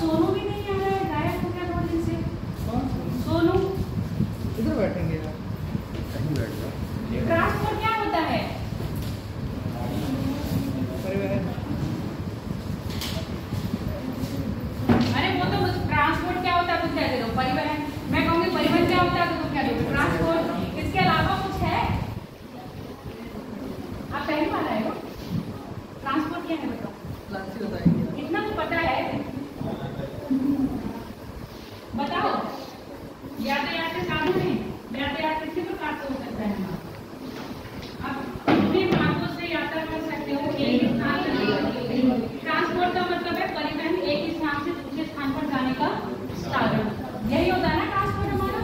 सोनू भी नहीं आ रहा है, गायब हो गया 2 दिन से। सोनू इधर बैठेंगे यार, कहीं बैठ जाओ। ट्रांसपोर्ट क्या होता है? परिवहन। अरे वो तो ट्रांसपोर्ट क्या होता है तुम कह रहे हो, परिवहन। मैं कहूँगी परिवहन क्या होता है तो तुम क्या कहोगे ट्रांसपोर्ट। इसके अलावा कुछ है? आप पहली बार आए हो, ट्रांसपोर्ट क्या है बताओ? लास्ट बताएंगे। इतना तो पता है, बताओ। यातायात के साधन है, यातायात किसी प्रकार से हो सकता है। आप अपने मार्गों से यात्रा कर सकते हो एक स्थान से। ट्रांसपोर्ट का मतलब है परिवहन, एक स्थान से दूसरे स्थान पर जाने का साधन। यही होता है ना ट्रांसपोर्ट हमारा,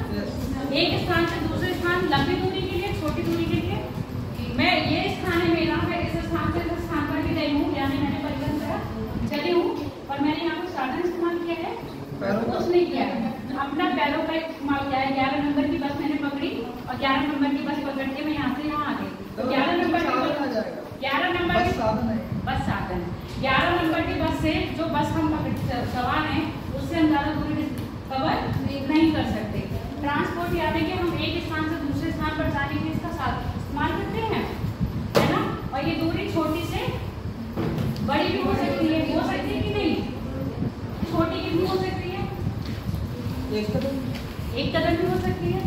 एक स्थान से दूसरे स्थान, लंबी दूरी के लिए, छोटी दूरी के लिए। मैं ये स्थान है मेरा, मैं इस स्थान से इस स्थान पर भी गई हूँ, यानी मैंने परिवहन करा चली हूँ, और मैंने यहाँ पर साधन इस्तेमाल किया है, कुछ नहीं किया है, अपना पैरों का इस्तेमाल किया है। 11 नंबर की बस मैंने पकड़ी और 11 नंबर की बस पकड़ के मैं यहाँ से यहाँ आ गई। 11 नंबर की बस, 11 नंबर की साधन है, बस साधन है। 11 नंबर की बस से जो बस हम सवार हैं उससे हम ज़्यादा दूरी कवर नहीं कर सकते। ट्रांसपोर्ट यानी कि हम एक स्थान से दूसरे स्थान पर जाने के इसका इस्तेमाल करते हैं, है ना। और ये दूरी छोटी से बड़ी भी हो सकती है कि नहीं? छोटी कितनी हो सकती है? एक कदम भी हो सकती है।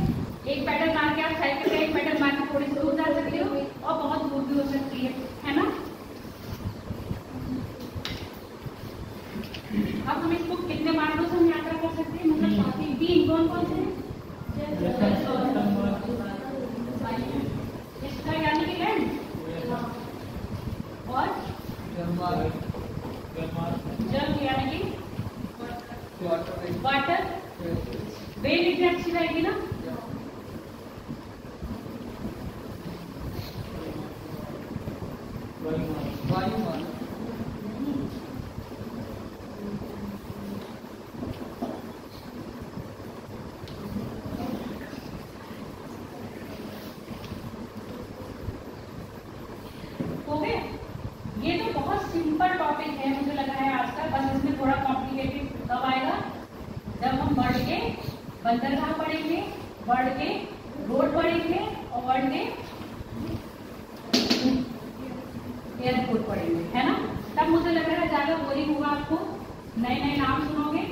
एक पैडल मार के आप साइकिल का एक पैडल मार के थोड़ी सी दूर जा सकते हो, और बहुत दूर भी हो सकती है ना। अब हम इसको कितने मार्गों से हम यात्रा कर सकते हैं, मतलब काफी 3 कौन से हैं? इसका यानी कि लैंड और जल यानी कि वाटर। वे लिखनी अच्छी रहेगी ना। वायुमान। हो गए? ये तो बहुत सिंपल टॉपिक है मुझे लगा है आज का, बस इसमें थोड़ा कॉम्प्लिकेटेड कब आएगा? जब हम बढ़ के बंदरगाह पढ़ेंगे, बढ़ के रोड पढ़ेंगे, और बढ़ के एयरपोर्ट पढ़ेंगे, है ना। तब मुझे लग रहा है ज्यादा बोरिंग होगा आपको, नए नए नाम सुनोगे।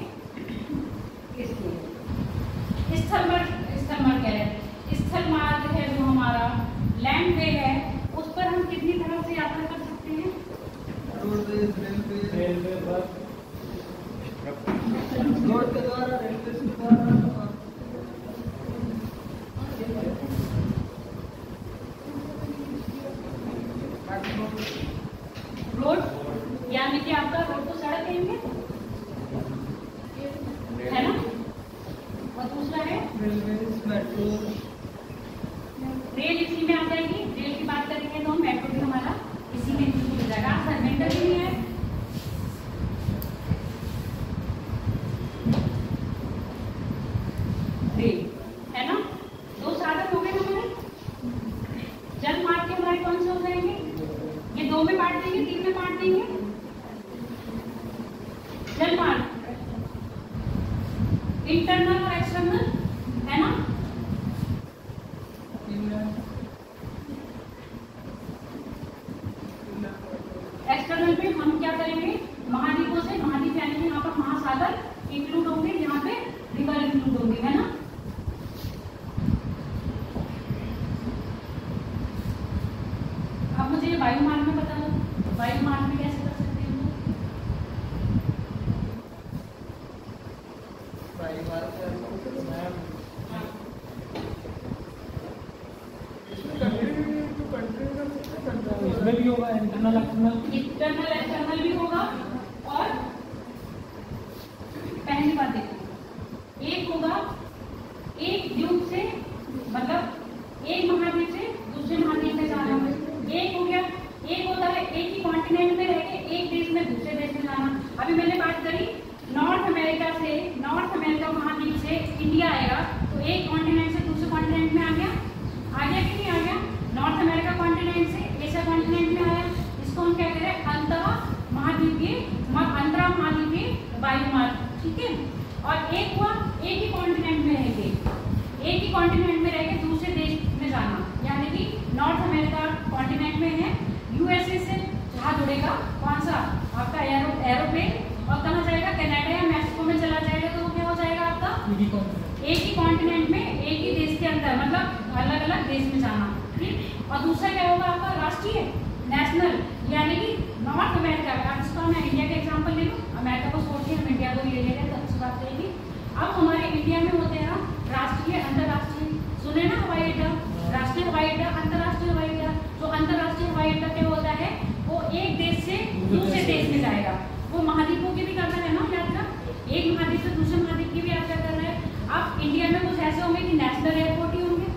इसलिए स्थल मार्ग क्या है? स्थल मार्ग है जो हमारा लैंड वे है, उस पर हम कितनी तरह से यात्रा कर सकते हैं? रोडवेज, रेलवे, बस, रोड के द्वारा, रेलवे के द्वारा। रोड यानी कि आपका रोड तो सड़क कहेंगे, है ना। और दूसरा है रेलवे, मेट्रो। रेल इसी में आ जाएगी। रेल की बात करेंगे तो मेट्रो भी हमारा इसी में इंक्लूड हो जाएगा। सरमेंटल भी नहीं है, रेल, है ना। 2 साधन हो गए हमारे। जल मार्ग के हमारे कौन से हो जाएंगे? ये 2 में बांट देंगे, 3 में बांट देंगे। जल मार्ग इंटरनल और एक्सटर्नल, है ना। एक्सटर्नल पे हम क्या करेंगे? महाद्वीपों से, महाद्वीप यानी कि यहाँ पर महासागर इंक्लूड होंगे, यहाँ पे रिवर इंक्लूड होंगे, है ना। अब मुझे ये वायु मार्ग में बता दो, वायु मार्ग में कैसे कर सकते हैं? इसमें भी होगा इंटरनल एक्सटर्नल भी होगा। और पहली बात देखो, एक होगा एक द्वीप से, मतलब एक महाद्वीप से दूसरे महाद्वीप में जाना। एक हो गया, एक होता है एक ही कॉन्टिनेंट में रह के एक देश में दूसरे देश में जाना। अभी मैंने बात करी नॉर्थ अमेरिका महाद्वीप से इंडिया आएगा, तो एक कॉन्टिनेंट से दूसरे कॉन्टिनेंट में आ गया कि नहीं आ गया? नॉर्थ अमेरिका कॉन्टिनेंट से एशिया कॉन्टिनेंट में आया। इसको हम क्या कह रहे हैं? अंतर महाद्वीपीय वायु मार्ग ठीक है। और एक हुआ एक ही कॉन्टिनेंट में रह के, एक ही कॉन्टिनेंट में रह के दूसरे देश में जाना, यानी कि नॉर्थ अमेरिका कॉन्टिनेंट में है, यूएसए से जहाज उड़ेगा कौन सा आपका एरोप्लेन, और कहाँ जाएगा, कनाडा या मैक्सिको में चला जाएगा, तो वो क्या हो जाएगा आपका एक ही कॉन्टिनेंट में एक ही देश के अंदर, मतलब अलग अलग देश में जाना, ठीक। और दूसरा क्या होगा आपका राष्ट्रीय, नेशनल, यानी कि नॉर्थ अमेरिका। अब इसको मैं इंडिया का एग्जांपल ले लूँ, अमेरिका को छोड़ के हम इंडिया को ले लेते हैं तो अच्छी बात रहेगी। अब हमारे इंडिया में होते हैं राष्ट्रीय, अंतर्राष्ट्रीय, सुने ना, हवाई अड्डा, राष्ट्रीय हवाई अड्डा, अंतर्राष्ट्रीय हवाई अड्डा। जो अंतर्राष्ट्रीय हवाई अड्डा क्या होता है, वो एक देश से दूसरे देश में जाएगा, वो महाद्वीपों की भी करता है ना यात्रा, एक महाद्वीप से दूसरे महाद्वीप की भी यात्रा कर रहा है। अब इंडिया में कुछ ऐसे होंगे कि नेशनल एयरपोर्ट ही होंगे,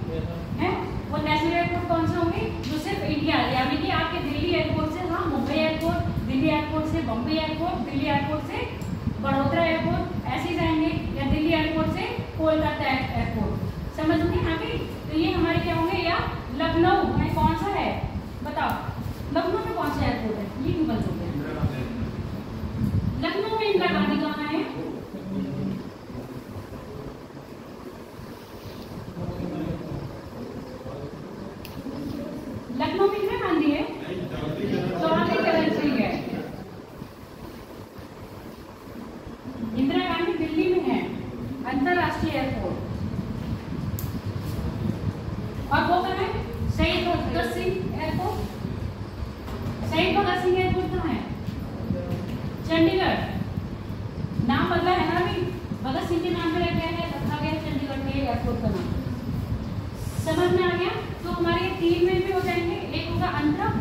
हैं, वो नेशनल एयरपोर्ट कौन से होंगे, जो सिर्फ इंडिया, यानी कि आपके दिल्ली एयरपोर्ट से हाँ मुंबई एयरपोर्ट, दिल्ली एयरपोर्ट से बम्बई एयरपोर्ट, दिल्ली एयरपोर्ट से बड़ोदरा एयरपोर्ट, ऐसे जाएंगे, या दिल्ली एयरपोर्ट से कोलकाता एयरपोर्ट, समझ में आ गई। तो ये हमारे क्या होंगे, या लखनऊ में कौन सा है बताओ, लखनऊ में कौन सा एयरपोर्ट है, ये क्यों बंद हो गया, लखनऊ में इंदिरा गांधी कहाँ है, लखनऊ में इंदिरा गांधी है, जवाहरलाल चरण सिंह है, इंदिरा गांधी दिल्ली में है, अंतरराष्ट्रीय एयरपोर्ट। और वो कहाँ है, शहीद भगत सिंह एयरपोर्ट, शहीद भगत सिंह एयरपोर्ट कहाँ है, चंडीगढ़, नाम बदला है ना अभी, भगत सिंह के नाम पे रख गया है, रखा गया चंडीगढ़ के एयरपोर्ट का नाम, समझ में आ गया। तो हमारे ये तीन में भी हो जाएंगे, एक होगा अंतर,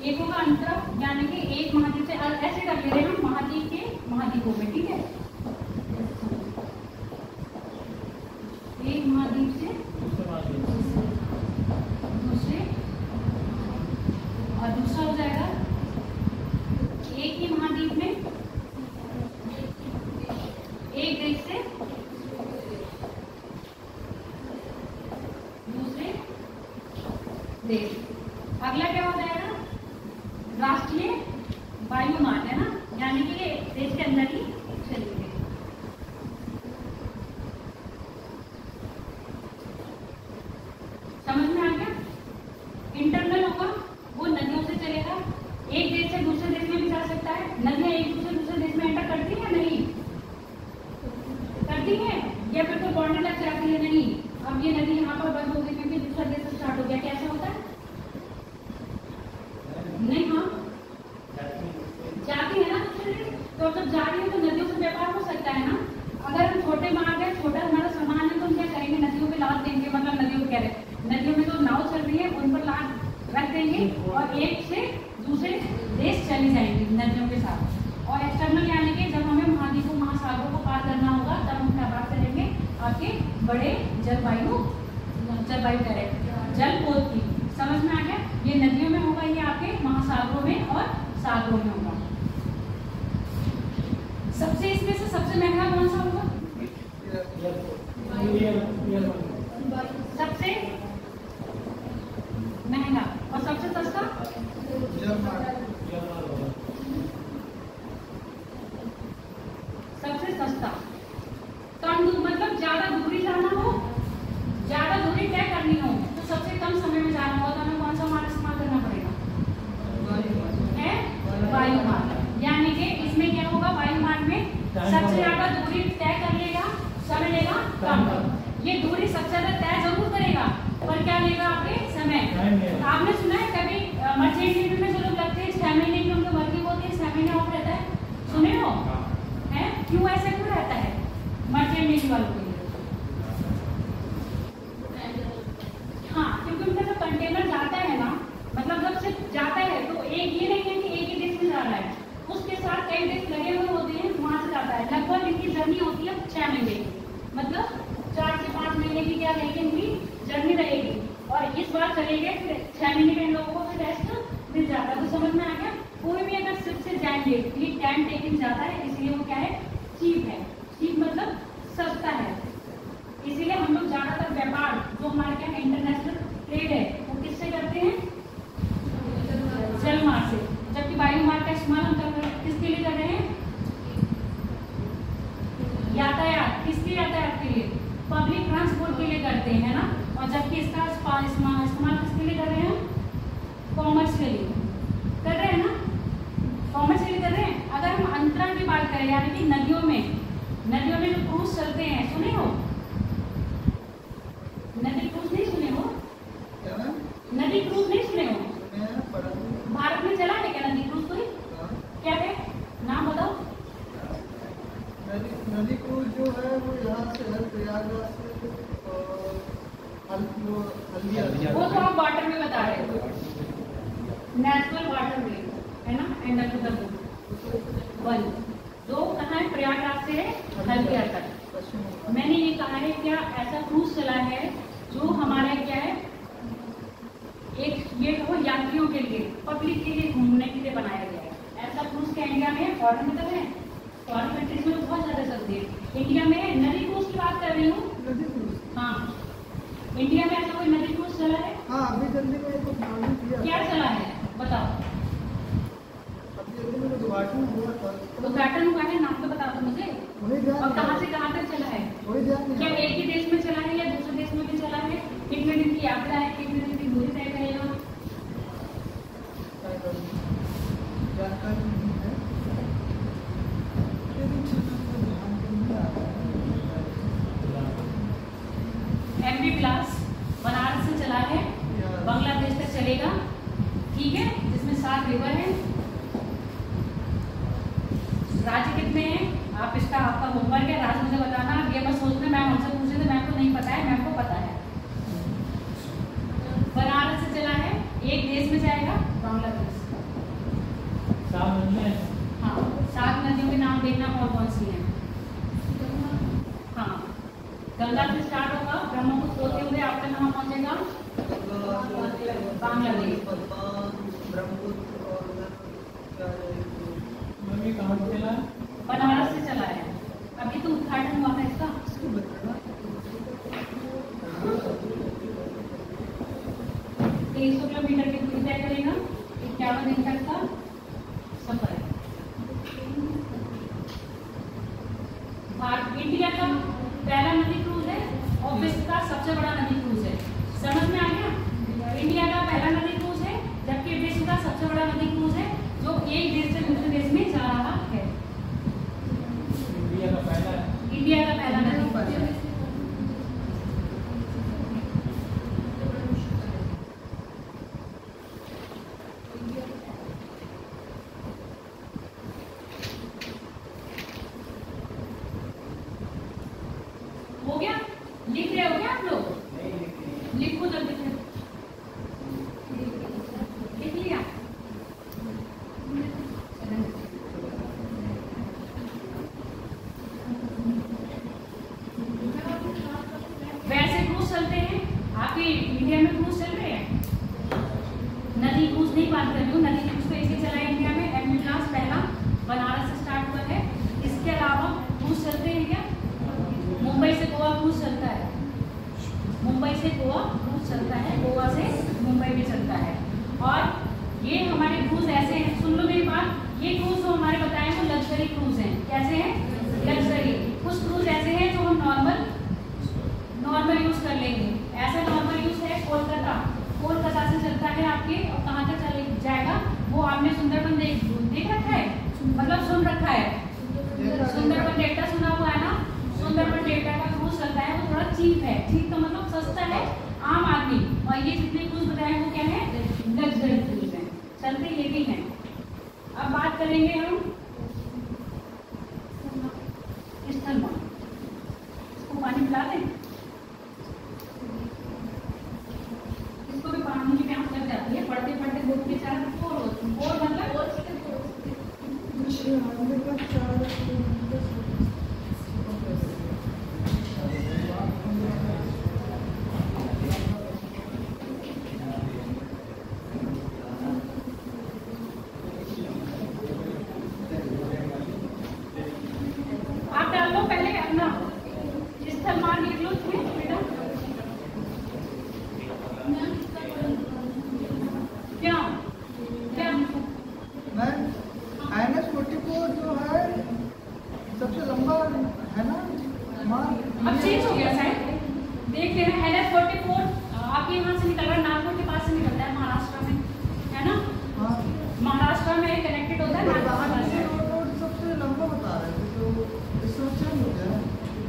एक होगा अंतर, यानी कि एक महाद्वीप से, ऐसे कर ले रहे हैं हम महाद्वीप के महाद्वीपों में, ठीक है, एक महाद्वीप से दूसरे, और दूसरा हो जाएगा एक ही महाद्वीप में एक देश से दूसरे देश। अगला क्या हो जाएगा, राष्ट्रीय वायुमार्ग, है ना, यानी कि ये देश के अंदर ही चलेंगे। समझ में आ गया। इंटरनल होगा, वो नदियों से चलेगा, एक देश से दूसरे देश में भी जा सकता है। नदियां एक दूसरे देश में एंटर करती है नहीं करती है, या फिर तो बॉर्डर लग जाती है नहीं। अब ये नदी यहाँ पर बंद हो गई क्योंकि दूसरा देश स्टार्ट हो गया, कैसे होता है, नहीं, हाँ जाती है ना दूसरे देश, तो जब जा रही है तो नदियों से व्यापार हो सकता है ना। अगर हम छोटे मार्ग है, छोटा हमारा सामान है, तो हम क्या करेंगे, नदियों पे लाद देंगे, मतलब नदियों पे कह रहे हैं, नदियों में जो नाव चल रही है उन पर लाद रख देंगे और एक से दूसरे देश चली जाएंगे नदियों के साथ। और एक्सटर्नल यानी कि जब हमें महाद्वीपों महासागरों को पार करना होगा तब हम क्या बात करेंगे, आपके बड़े जलवायु करें जलपोत की। समझ में आ गया, ये नदियों में होगा, ये आपके महासागरों में और सागरों में होगा। सबसे इसमें से सबसे महंगा कौन सा होगा, सबसे महंगा, और सबसे सस्ता सबसे सस्ता। कम मतलब ज्यादा दूरी जाना हो, ज्यादा दूरी तय करनी हो तो सबसे कम समय में जाना हो तो हमें कौन सा मार्ग इस्तेमाल करना पड़ेगा, वायु मार्ग। यानी कि इसमें क्या होगा, वायु मार्ग में सबसे ज्यादा दूरी तय कर लेगा, समय लेगा कम। ये दूरी सबसे ज्यादा तय जरूर करेगा पर क्या लेगा, आपके समय। आपने सुना है कभी मर्चेंट नेवी में जो लोग लगते हैं 6 महीने की उनकी वर्किंग होती है, 6 महीने ऑफ रहता है, सुने हो है, क्यों ऐसे क्यों रहता है मर्चेंट नेवी वालों के लिए? हाँ, क्योंकि उनका जो कंटेनर जाता है ना, मतलब जब सिर्फ जाता है तो एक ये नहीं है कि एक ही देश में जा रहा है, उसके साथ कई देश लगे हुए होते हैं, वहां से जाता है। लगभग इनकी जर्नी होती है 6 महीने की, मतलब 4 से 5 महीने की क्या रहेगी इनकी जर्नी रहेगी। और इस बार चले गए फिर 6 महीने में इन लोगों को फिर रेस्ट मिल जाता है। तो समझ में आ गया, कोई भी अगर शिप से जाए कैंडिडेट, ये टाइम टेकिंग ज्यादा है, इसलिए वो क्या है, चीप है। चीप मतलब सस्ता है। इसीलिए हम लोग ज्यादातर व्यापार जो हमारे क्या इंटरनेशनल ट्रेड है वो किससे करते हैं, जलमार्ग से। जबकि वायु मार्ग का इस्तेमाल हम किसके लिए कर रहे हैं, यातायात। किसके यातायात के लिए, पब्लिक ट्रांसपोर्ट के लिए करते हैं ना। और जबकि इसका इस्तेमाल किसके लिए कर रहे हैं, कॉमर्स के लिए कर रहे हैं ना, कॉमर्स के लिए कर रहे हैं। अगर हम अंतरण की बात करें, यानी कि नदियों में जो क्रूज चलते हैं, सुने हो नदी क्रूज, नहीं सुने हो, नदी क्रूज नहीं सुने हो, भारत में चला है क्या नदी क्रूज कोई, क्या है नाम बताओ। नदी क्रूज जो है वो यहाँ से है, प्रयागराज से हल्दिया। वो तो आप वाटर में बता रहे हो, नेशनल वाटर वे है ना, and up to the one. दो कहाँ है, प्रयागराज से हल्दिया तक। मैंने ये कहा है क्या ऐसा क्रूज चला है जो हमारा क्या है, एक ये वो यात्रियों के लिए, पब्लिक के लिए घूमने के लिए बनाया गया है। ऐसा क्रूज क्या इंडिया में, फॉरेन में तो है, फॉरेन कंट्रीज में बहुत ज्यादा चलती है। इंडिया में नदी क्रूज की बात कर रही हूँ। हाँ, इंडिया में ऐसा कोई नदी क्रूज चला है? हाँ, अभी जल्दी में एक उद्घाटन किया। क्या चला है बताओ। अभी जल्दी में उद्घाटन हुआ था। उद्घाटन हुआ है, नाम तो बता दो मुझे। और कहाँ से कहाँ तक चला है, क्या एक ही देश में चला है या दूसरे देश में भी चला है, कितने दिन की यात्रा है, कितने दिन की दूरी तय करेगा, जानकारी नहीं है। एमबी प्लस बनारस से चला है, बांग्लादेश तक चलेगा, ठीक है, जिसमें 7 रिवर है। राज्य कितने हैं, आप इसका आपका होमवर्क है, राज्य मुझे बताना। आप ये मत सोचना मैम हमसे पूछे थे, मैम को नहीं पता है, मैम को पता है। बनारस से चला है, एक देश में जाएगा, बांग्लादेश। हाँ, 7 नदियों के नाम देखना कौन कौन सी हैं। हाँ, गंगा से स्टार्ट होगा, ब्रह्मपुत्र होते हुए आपका कहाँ पहुंचेगा, बांग्लादेश। बनारस से चला है, अभी तो उद्घाटन हुआ था इसका। 300 किलोमीटर की दूरी तय करेगा, 51 दिन तक का सफर है। इंडिया का पहला नदी क्रूज है और विश्व का सबसे बड़ा नदी क्रूज है। समझ में आ गया, इंडिया का पहला नदी क्रूज है, जबकि विश्व का सबसे बड़ा नदी क्रूज है जो एक देश से दूसरे देश में जा रहा है। इंडिया का पहला नदी क्रूज है। हो गया, लिख रहे हो क्या आप लोग, लिखो जल्दी से, लिख लिया। वैसे क्रूज चलते हैं, आपके इंडिया में क्रूज चल रहे हैं, नदी क्रूज नहीं बात कर रही हूँ, नदी क्रूज तो इसे चला है इंडिया में, एमबी क्लास पहला बनारस से स्टार्ट हुआ है। इसके अलावा क्रूज चलते हैं क्या, मुंबई से गोवा क्रूज चलता है, मुंबई से गोवा क्रूज चलता है, गोवा से मुंबई भी चलता है। और ये हमारे क्रूज ऐसे हैं, सुन लो मेरी बात, ये क्रूज जो हमारे बताए वो लग्जरी क्रूज हैं। कैसे हैं, लग्जरी। कुछ क्रूज ऐसे हैं जो हम नॉर्मल यूज कर लेंगे। ऐसा नॉर्मल यूज है कोलकाता से चलता है आपके, और कहाँ तक चले जाएगा वो आपने सुंदरबन देख रखा है, मतलब सुन रखा है, सुंदरबन डेल्टा सुना हुआ है ना। सुंदरबन डेल्टा का क्रूज चलता है, वो थोड़ा चीप है, चीप का मतलब सस्ता है, आम आदमी। और ये जितने क्रूज बताए वो क्या है, लग्जरी क्रूज है, चलते ये भी हैं। अब बात करेंगे हम स्थल मार्ग। इसको पानी पिला दें, इसको भी पानी की प्यास लग जाती है, पढ़ते पढ़ते बोर्ड के चार बोर मतलब रोड सबसे लंबा बता रहे थे, तो इससे चेंज हो गया है।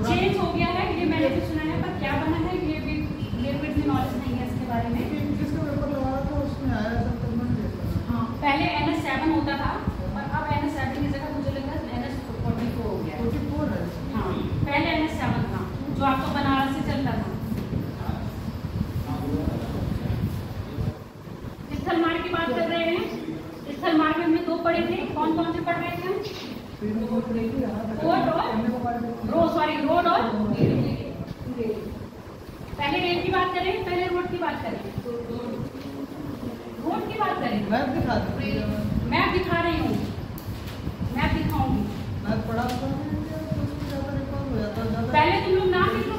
चेंज हो गया है, ये मैंने भी सुना है, पर क्या बना है ये भी मेरे को इतनी नॉलेज नहीं है इसके बारे में। जिसका पेपर लगाया था उसमें आया था, तब मैंने देखा। हाँ, पहले NH7 होता था और अब NH7 की जगह मुझे लगा NH44 हो गया है। 44 है। हाँ, पहले NH7 था जो आपको बनारस से चलता था। स्थल मार्ग की बात कर रहे हैं। स्थल मार्ग में हमने 2 पढ़े थे, कौन कौन से पढ़ रहे थे हम? रोड और पहले रेल की बात करें, पहले रोड की बात करें। रोड की बात करें, मैप दिखा दो। मैप दिखा रही हूँ, मैप दिखाऊंगी। मैप पढ़ा तो उसमें ज़्यादा रिकॉर्ड हो जाता है। पहले तुम लोग नाम लिख लो,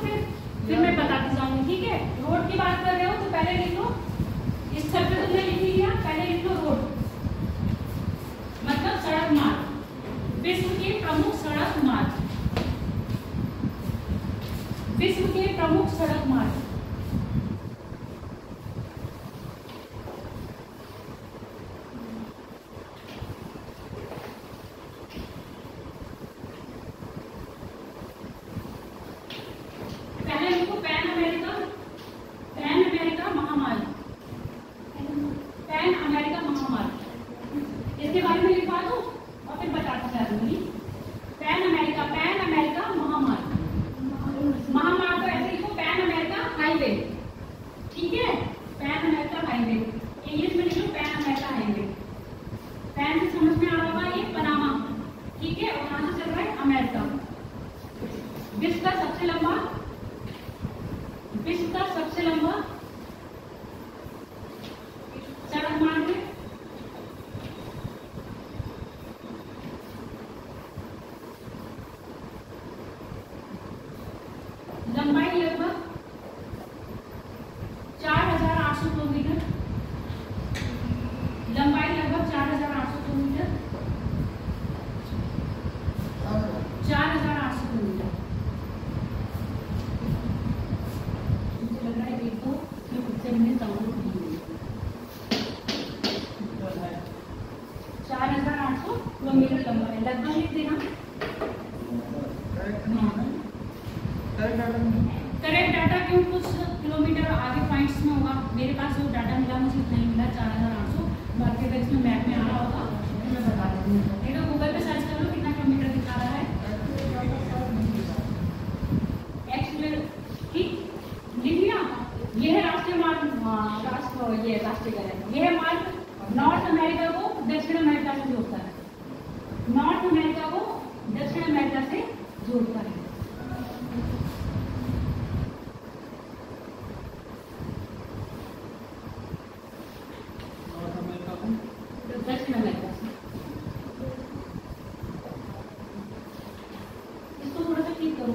फिर मैं बताती जाऊंगी, ठीक है? रोड की बात कर रहे हो तो पहले लिख लो, इस स्थल पे तुमने लिख लिया, पहले लिख लो रोड मतलब सड़क मार्ग, विश्व के प्रमुख सड़क मार्ग, विश्व के प्रमुख सड़क मार्ग। पहले लिखो पैन अमेरिका महामार्ग, पैन अमेरिका महामार्ग। इसके बारे में लिखवा दो और फिर बताती जा दूंगी। पैन अमेरिका महामार्ग, महामार्ग तो ऐसे लिखो पैन अमेरिका हाईवे, ठीक है? पैन अमेरिका हाईवे, इंग्लिश में लिखो पैन अमेरिका हाईवे। पैन से समझ में आ रहा होगा ये पनामा, ठीक है? और कहाँ से चल रहा है? अमेरिका। विश्व का सबसे लंबा सड़क मार्ग है। लंबाई लगभग 4800 किलोमीटर, लंबाई लगभग 4800 किलोमीटर, 4800 किलोमीटर। मुझे लग रहा है एक तो खुद से मैंने डाउनलोड की हुई है। 4800 किलोमीटर लंबा है, लगभग लिख देना। करेक्ट डाटा क्यों कुछ किलोमीटर आगे पॉइंट्स में होगा, मेरे पास जो डाटा मिला मुझे नहीं मिला 4800, बाकी अगर इसमें मैप में आ रहा होगा तो मैं बता दूंगी। नहीं तो गूगल पे सर्च कर लो कितना किलोमीटर दिखा रहा है। ठीक लिख लिया। ये है राष्ट्रीय मार्ग, ये राष्ट्रीय कह ये है मार्ग नॉर्थ अमेरिका को दक्षिण अमेरिका से जोड़ता है, नॉर्थ अमेरिका को दक्षिण अमेरिका से जोड़ता है। दक्षिण अमेरिका से इसको थोड़ा सा ठीक करो।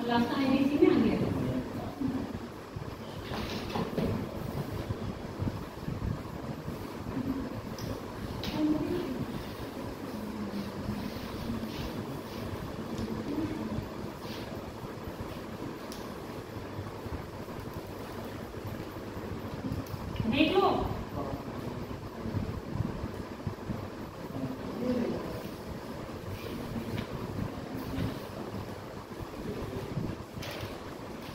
रास्ता ABC में आ गया। देख लो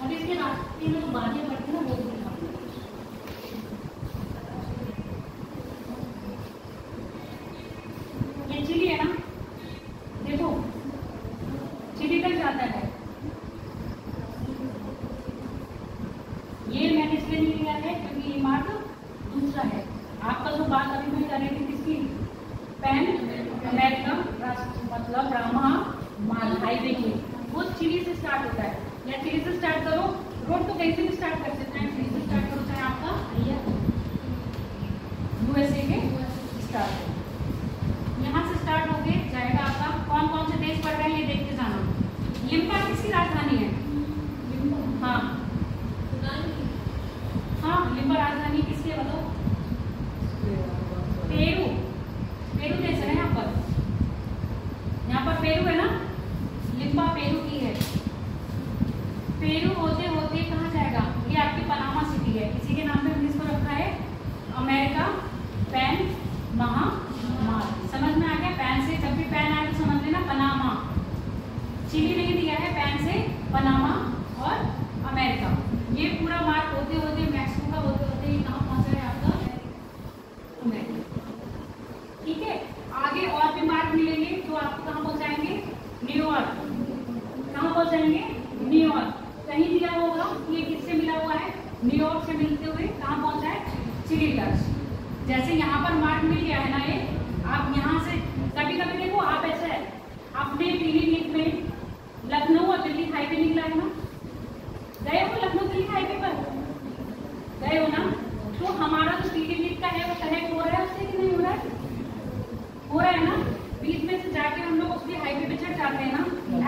अब इसके रास्ते में जो बातें पड़ती है ना वो भी दिखाऊंगी। ये चिली है ना, देखो चिली तक जाता है। ये मैंने इसलिए नहीं लिया है क्योंकि ये मार्ग दूसरा है। आपका जो बात अभी मैं कर रही थी किसकी, पैन अमेरिका मतलब ब्राह्मा माल हाईवे की, वो चिली से स्टार्ट होता है। या चिली से स्टार्ट करो, रोड तो कहीं से भी स्टार्ट कर सकते हैं, चिली से स्टार्ट करो चाहे आपका USA के स्टार्ट हो, यहाँ से स्टार्ट होके जाएगा आपका। कौन कौन से देश पड़ रहे हैं ये देखते जाना। लिम्बा किसकी राजधानी है? हाँ हाँ, लिम्बा राजधानी किसकी है बताओ? पेरू, पेरू देश है यहाँ पर। पेरू है ना, लिम्बा पेरू की है। पेरू होते होते कहाँ जाएगा? ये आपकी पनामा सिटी है, इसी के नाम पे हमने इसको रखा है अमेरिका पैन महा मार्ग। समझ में आ गया? पैन से जब भी पैन आए तो समझ लेना पनामा। चिली नहीं दिया है, पैन से पनामा और अमेरिका। ये पूरा मार्ग होते होते मैक्सिको का होते होते ये कहाँ पहुंचा है आपका? अमेरिका। ठीक है, आगे और भी मार्ग मिलेंगे जो आपको कहाँ पहुंचाएंगे? न्यूयॉर्क। कहाँ पहुंचाएंगे? न्यूयॉर्क। कहीं दिया होगा ये किससे मिला हुआ है? न्यूयॉर्क से मिलते हुए कहाँ पहुंचा है? चिली तक। जैसे यहाँ पर मार्ग मिल गया है ना, ये आप यहाँ से कभी कभी देखो, आप ऐसा है अपने पीलीभीत में लखनऊ और दिल्ली हाईवे निकला है ना, गए हो लखनऊ दिल्ली हाईवे पर? गए हो ना? तो हमारा जो पीलीभीत का है वो कनेक्ट हो रहा है उससे कि नहीं हो रहा है? हो रहा है ना? बीच में से जाके हम लोग उसके हाईवे पे चढ़ जाते हैं ना।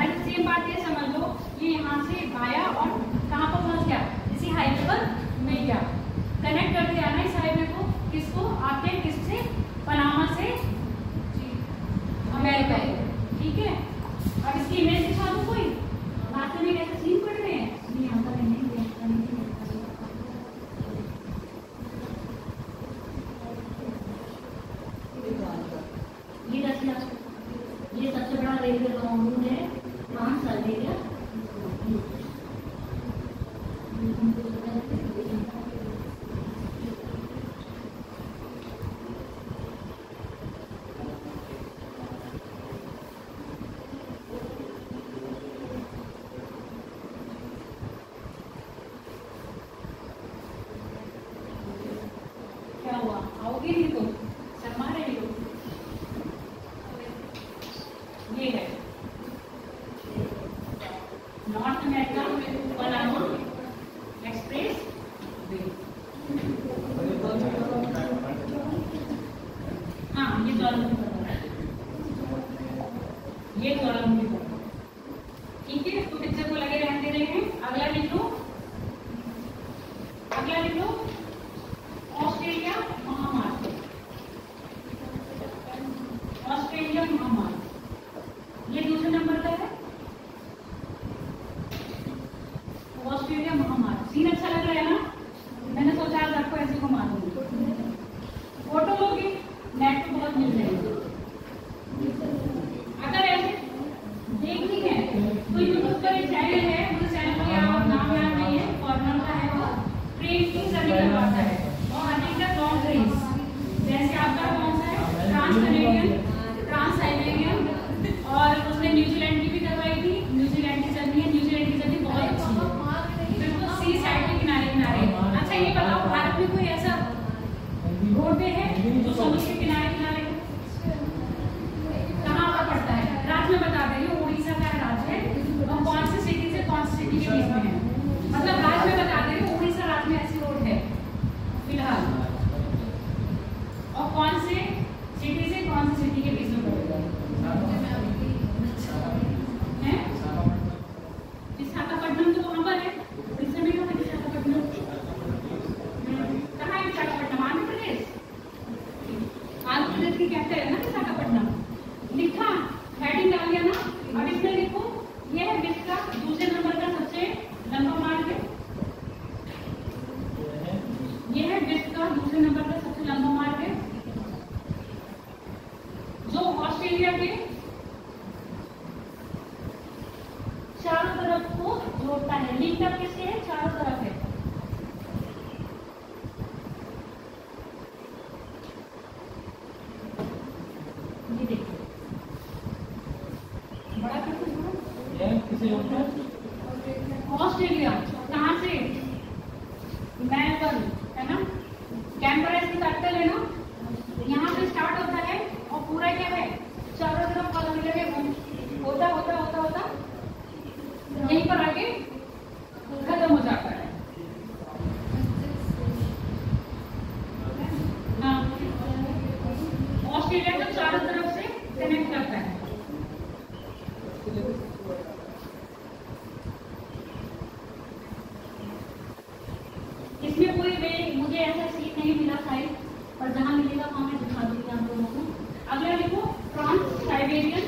ऐसे सेम बात ये समझ लो, ये यहाँ से आया और कहाँ पर पहुँच गया? इसी हाईवे पर मिल गया। कनेक्ट कर दिया ना इस हाईवे को, किसको? आपके किससे? पनामा से अमेरिका को। ठीक है, अब इसकी इमेज दिखा दो कोई। रास्ते में कैसे सीन पड़ रहे हैं? यहाँ पर नहीं, ये 10 लाख, ये सबसे बड़ा रेलवे कानून है। 5 साल दे गया। क्या हुआ? आओगे नहीं तो शर्मा रहे हो? ये है north America Panama express way. हाँ, ये ज्वालामुखी पर्वत है, ये ज्वालामुखी पर्वत। ठीक है, तो पिक्चर को लगे रहने दे रहे हैं। अगला लिख लो, अगला लिख लो ऑस्ट्रेलिया महामार्ग। ऑस्ट्रेलिया महामार्ग ये दूसरे नंबर का है। ऑस्ट्रेलिया महामार्ग सीन अच्छा लग रहा है ना? मैंने सोचा आज आपको ऐसे घुमा दूंगी। फोटो लोगे नेट पे बहुत मिल जाएगी। अगर ऐसे देखनी है तो यूट्यूब पर एक चैनल है, मुझे चैनल का नाम याद नहीं है, फॉरनर का है वो, ट्रेन की जर्नी करवाता है और अधिकतर लॉन्ग ट्रेन, जैसे आपका कौन सा है? ट्रांस कैनेडियन, ट्रांस साइबेरियन, और उसने न्यूजीलैंड की भी करवाई थी। न्यूजीलैंड की जर्नी है, न्यूजीलैंड की जर्नी बहुत अच्छी है, बिल्कुल सी साइड के किनारे किनारे। अच्छा ये बताओ, भारत में कोई ऐसा रोडवे है जो समुद्र के किनारे किनारे कहाँ पर पड़ता है? राज्य में बता दे रही हूँ, उड़ीसा का राज्य है और कौन सी सिटी से कौन सी सिटी के बीच में है? मतलब राज्य में बता दे रही हूँ, उड़ीसा राज्य में ऐसी रोड है फिलहाल, और कौन से सिटी से कौन सी सिटी के बीच में पड़ेगा? विशाखापट्टनम तो वहां पर है, उड़ीसा में कहाँ है विशाखापट्टनम? कहाँ है विशाखापट्टनम? आंध्र प्रदेश। आंध्र प्रदेश की कैपिटल है ना विशाखापट्टनम। लिखा, हेडिंग डाल दिया ना। अब इसमें लिखो, ये है विश्व का दूसरे नंबर का सबसे लंबा मार्ग है। ये है विश्व का दूसरे नंबर का सबसे लंबा मार्ग है जो ऑस्ट्रेलिया के चारों तरफ को जोड़ता है। लिंक अप किसके है? चारों तरफ है। ये देखिए, बड़ा किसी ऑस्ट्रेलिया कहाँ से? मेलबर्न है ना, कैनबरा इसकी कैपिटल है ना, यहाँ से स्टार्ट होता है और पूरा क्या है? चारों तरफ कॉलोनी लगे होता होता होता होता यहीं पर आके खत्म हो जाता है। हाँ, ऑस्ट्रेलिया को चारों तरफ से कनेक्ट करता है। इसमें कोई वे मुझे ऐसा सीन नहीं मिला साइड पर, जहां मिलेगा वहां मैं दिखा दूंगी आप लोगों को। अगला देखो, ट्रांस साइबेरियन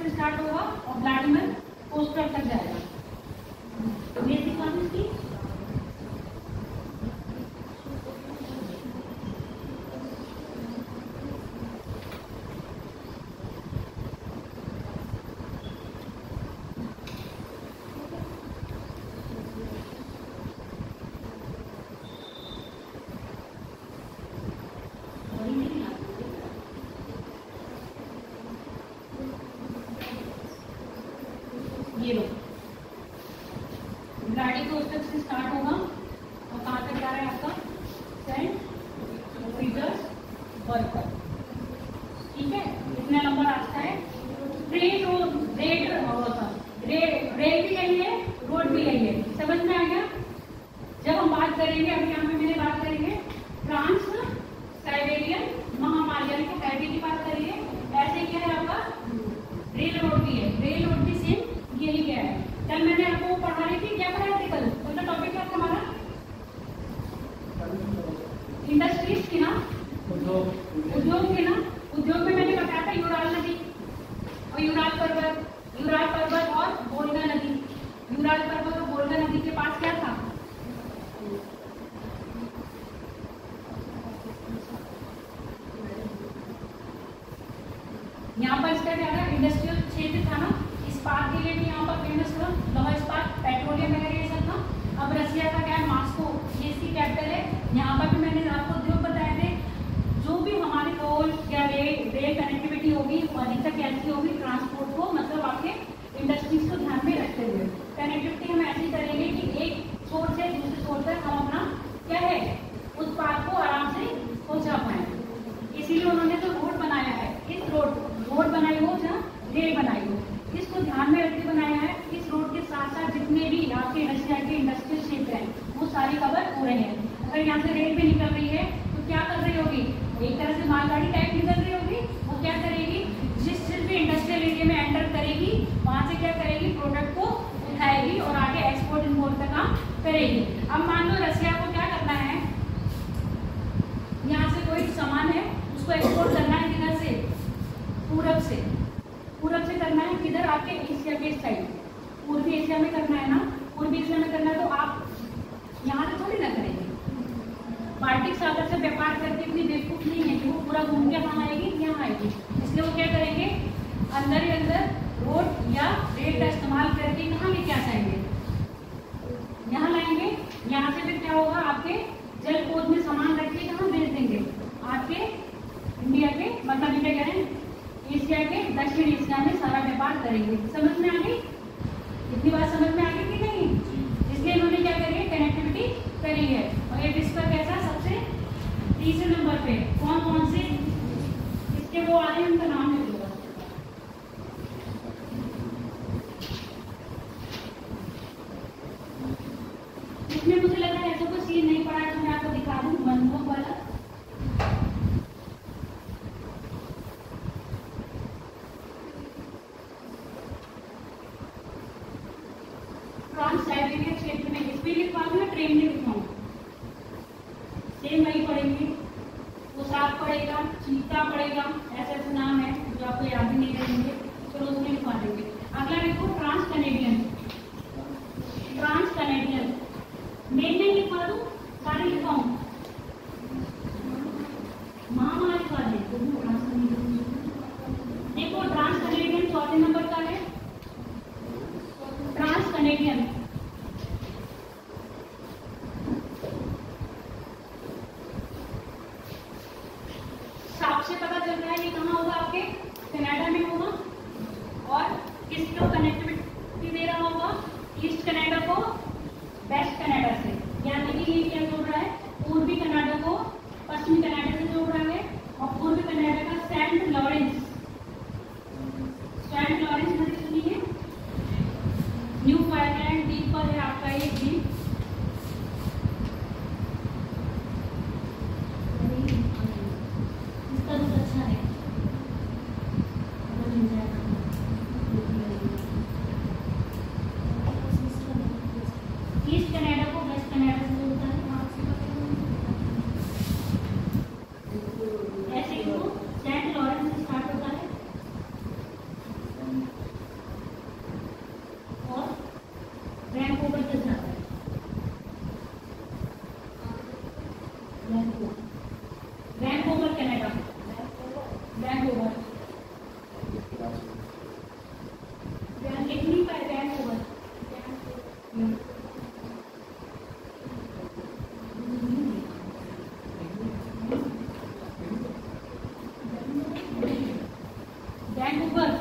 से स्टार्ट होगा और व्लादिमीर कोस्टल तक जाएगा। ये दिखा दो इसकी। ये लो, व्लादिवोस्तोक से स्टार्ट होगा और कहाँ तक जा रहा है आपका सेंट पीटर्सबर्ग तक। ठीक है, इतना लंबा रास्ता है। ट्रेन रेल भी यही है, रोड भी यही है। समझ में आ गया? जब हम बात करेंगे, अभी यहाँ पे मैंने बात करेंगे ट्रांस साइबेरियन महामार्ग यानी कि हाईवे की बात करिए। ऐसे क्या है आपका रेल रोड भी है, रेल रोड भी सेम यही क्या है। कल मैंने आपको पढ़ा रही थी, क्या पढ़ाई थी कल? कल का टॉपिक क्या था हमारा? इंडस्ट्रीज थी ना, उद्योग थे ना। उद्योग में मैंने बताया था यूराल नदी और यूराल पर्वत और वोल्गा नदी। यूराल पर्वत और वोल्गा नदी के पास क्या था? यहाँ पर इसका क्या था? इंडस्ट्रियल क्षेत्र था ना। इस्पात के लिए भी यहाँ पर फेमस था, लौह इस्पात, पेट्रोलियम वगैरह ये सब था। अब रसिया का क्या है? मॉस्को, ये इसकी कैपिटल है। यहाँ पर भी मैंने आपको उद्योग बताए थे। जो भी हमारी रोड या रेल कनेक्टिविटी होगी वो अधिकतर कैसी होगी? ट्रांसपोर्ट को, मतलब आपके इंडस्ट्रीज को ध्यान में रखते हुए कनेक्टिविटी हम ऐसी करेंगे कि एक छोर से दूसरे छोर तक हम अपना क्या है उत्पाद को आराम से पहुंचा पाए। इसीलिए उन्होंने जो रोड बनाया है, इस रोड बनाई हो जहाँ रेल बनाई हो, इसको ध्यान में रखते बनाया है। इस रोड के साथ साथ जितने भी आपके रशिया के इंडस्ट्रियल क्षेत्र हैं वो सारे कवर हो रहे हैं। अगर यहाँ से रेल भी निकल रही है तो क्या कर रही होगी? एक तरह से मालगाड़ी टाइप निकल रही होगी। वो क्या करेगी? जिस भी इंडस्ट्रियल एरिया में एंटर करेगी वहां से क्या करेगी? प्रोडक्ट को उठाएगी और आगे एक्सपोर्ट इम्पोर्ट का काम करेगी। अब मान लो रसिया को क्या करना है, यहाँ से कोई सामान है उसको एक्सपोर्ट करना है किधर से? पूरब से करना है। किधर? आपके एशिया के साइड, पूर्वी एशिया में करना है ना। पूर्वी एशिया में करना है तो आप यहाँ से थोड़ी ना करेंगे। बाल्टिक सागर से व्यापार करके इतनी बेवकूफ नहीं है कि वो पूरा घूम के कहाँ आएगी? यहाँ आएगी। इसलिए वो क्या करेंगे? अंदर ही अंदर रोड या रेल का इस्तेमाल करके कहाँ लेके आ जाएंगे? यहाँ लाएंगे। यहाँ से फिर क्या होगा? आपके जलपोत में सामान रख के कहाँ भेज देंगे? आपके इंडिया के, मतलब इंडिया कह रहे हैं एशिया के, दक्षिण एशिया में सारा व्यापार करेंगे। समझ में आ गई? इतनी बात समझ में आ गई कि नहीं? इसलिए इन्होंने क्या करी है? कनेक्टिविटी करी है। और ये विश्व का कैसा सबसे तीसरे नंबर पे कौन कौन से इसके वो आ रहे हैं, उनका नाम लिख लो। इसमें मुझे लगा ऐसा कोई सीन नहीं पड़ा तो मैं आपको दिखा दूं, बंदूक वाला। ट्रांस साइबेरियन क्षेत्र में इस भी लिखवा दूं या ट्रेन में लिखवाऊं? सेम वही पढ़ेंगे। वो साफ पड़ेगा, चीता पड़ेगा, ऐसे ऐसे नाम है जो आपको याद ही नहीं रहेंगे, चलो उसमें लिखवा देंगे। अगला लिखो ट्रांस कनेडियन। मेन नहीं लिखवा दूं, सारे लिखवाऊं? महामारी लिखवा दें। देखो ट्रांस कनेडियन चौथे नंबर का है। ट्रांस कनेडियन साफ से पता चल रहा है ये कहाँ होगा? आपके कनाडा में होगा। और किसको कनेक्टिविटी दे रहा होगा? ईस्ट कनाडा को वेस्ट कनाडा से, यानी कि ये क्या जोड़ रहा है? पूर्वी कनाडा को पश्चिमी कनाडा से जोड़ रहा है। और पूर्वी कनाडा का सेंट लॉरेंस नदी सुनी है? न्यू फायरलैंड द्वीप पर है आपका ये द्वीप। इसका तो अच्छा है। ईस्ट कनाडा को वेस्ट कनाडा से जोड़ता है। वैंकूवर कनाडा, वैंकूवर, इटली का है वैंकूवर। वैंकूवर,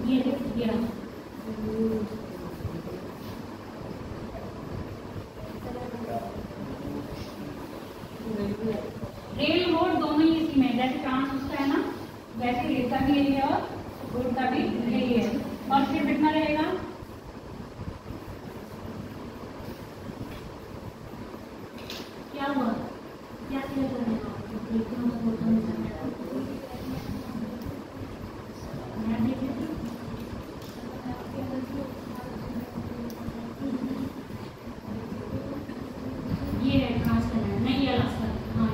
ये रहा। रेल रोड दोनों ही इसी में, जैसे फ्रांस उसका है ना, वैसे रेल का भी यही है और रोड का भी यही है। और फिर कितना रहेगा? क्या हुआ? क्या किया जाएगा? ये है फ्रांस कनाडा, नहीं ये अलास्का, हाँ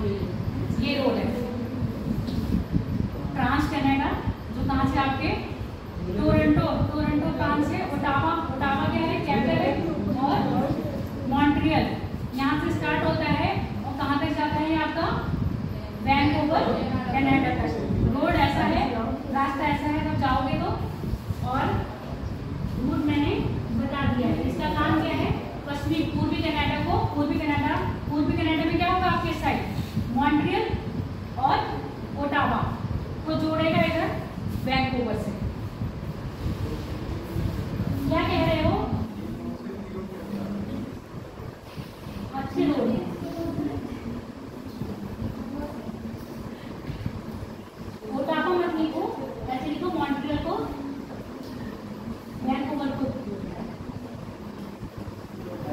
ये रोड है फ्रांस कनाडा, जो कहाँ से आपके टोरंटो फ्रांस से, ओटावा क्या है, कैपिटल है, और मॉन्ट्रियल यहाँ से स्टार्ट होता है और कहाँ तक जाता है आपका? वैंकूवर कनाडा तक। रोड ऐसा है, रास्ता ऐसा है, जब जाओगे तो। और रूट मैंने बता दिया है। इसका काम क्या है? पूर्वी कनाडा में क्या होगा आपके साइड? मॉन्ट्रियल और ओटावा को जोड़ेगा इधर वैंकूवर से। क्या कह रहे हो? अच्छे रोड है। ओटावा मत लिखो, ऐसे लिखो मॉन्ट्रियल को वैंकूवर को।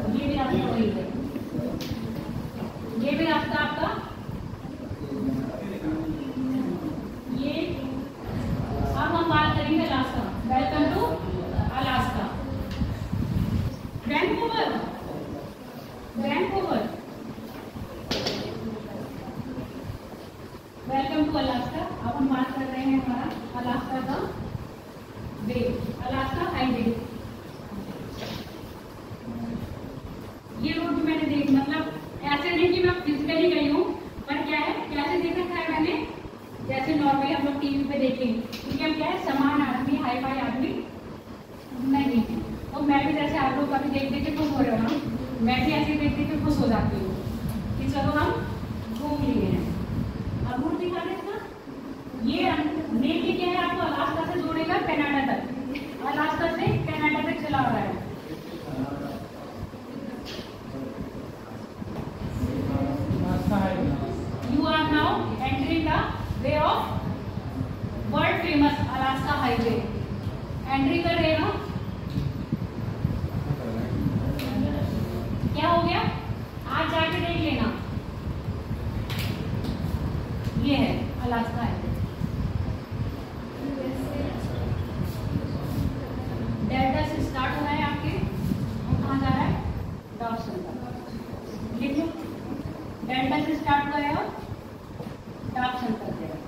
ये भी रास्ता वही है, ये भी रास्ता आपका ये। अब हम बात करेंगे Alaska. Welcome to Alaska. Vancouver, welcome to Alaska. अब हम बात कर रहे हैं हमारा अलास्का का वे, अलास्का हाईवे। ये रोड भी मैंने देख, मतलब ऐसे नहीं कि मैं फिजिकली गई हूँ, पर क्या है, कैसे देख रखा है मैंने, जैसे नॉर्मली हम लोग टीवी पे देखेंगे, क्योंकि हम क्या है, समान आदमी, हाई फाई आदमी नहीं, तो मैं भी जैसे आप लोग कभी देख के खुश हो रहे हो ना, मैं भी ऐसे देख के खुश हो जाती हूँ कि चलो हम घूम लिए हैं। अब रूट दिखा दे इसका, ये मेनली क्या है, आपको अलास्का से जोड़ेगा कनाडा तक, अलास्का से कनाडा तक चला रहा है। You are now entering the way of world famous Alaska Highway. Entry कर रहे हो? क्या हो गया? आज जाके देख लेना। ये है अलास्का हाईवे। डेल्टा से स्टार्ट हो रहा है आपके, और कहाँ जा रहा है? डॉक्सन तक। लिख लो, डेल्टा से स्टार्ट हो रहा है और डॉक्सन तक जाएगा।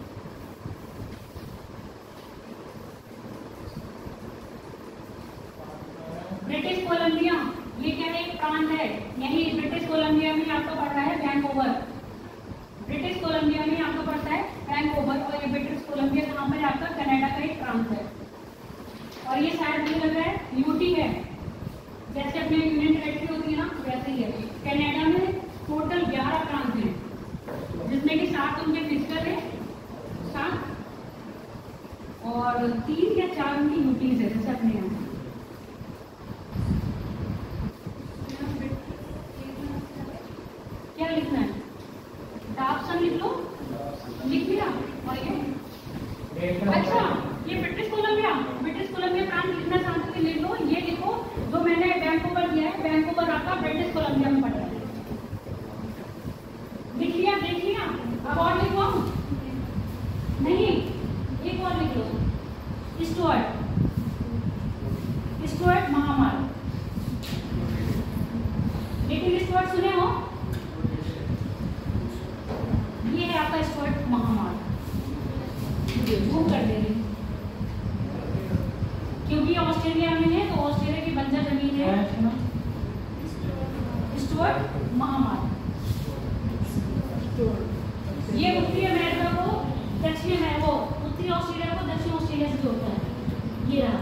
ब्रिटिश कोलंबिया, ये क्या है, एक प्रांत है। यही ब्रिटिश कोलंबिया में आपका पड़ रहा है वैंकूवर। ब्रिटिश कोलंबिया में आपका पड़ता है वैंकूवर, और ये ब्रिटिश कोलंबिया कहाँ पर आपका? कनाडा का एक प्रांत है। और ये शायद मुझे लग रहा है यूटी है, जैसे अपने यूनियन टेरिटरी होती है ना, वैसे ही है। कनाडा में टोटल 11 प्रांत हैं, जिसमें कि 7 उनके फिजिकल है, 7 और 3 या 4 उनकी यूटीज है, जैसे अपने यहाँ। क्या लिखना है? डॉक्सन लिख लो, लिख लिया। और ये अच्छा, ये ब्रिटिश कोलंबिया प्रांत लिखना चाहते थे, लिख लो, ये लिखो जो मैंने वैंकूवर दिया है, वैंकूवर आपका ब्रिटिश कोलंबिया में पड़ रहा है। लिख लिया, देख लिया। अब और लिखो, नहीं एक और लिख लो, स्टुअर्ट महामार्ग। लेकिन स्टुअर्ट सुने हो? ये है आपका स्टुअर्ट महामार्ग। जूम कर दे रही, क्योंकि ऑस्ट्रेलिया में है तो ऑस्ट्रेलिया की बंजर जमीन है। स्टुअर्ट महामार्ग, ये उत्तरी अमेरिका को दक्षिण में, वो उत्तरी ऑस्ट्रेलिया को दक्षिण ऑस्ट्रेलिया से जोड़ता है। ये रहा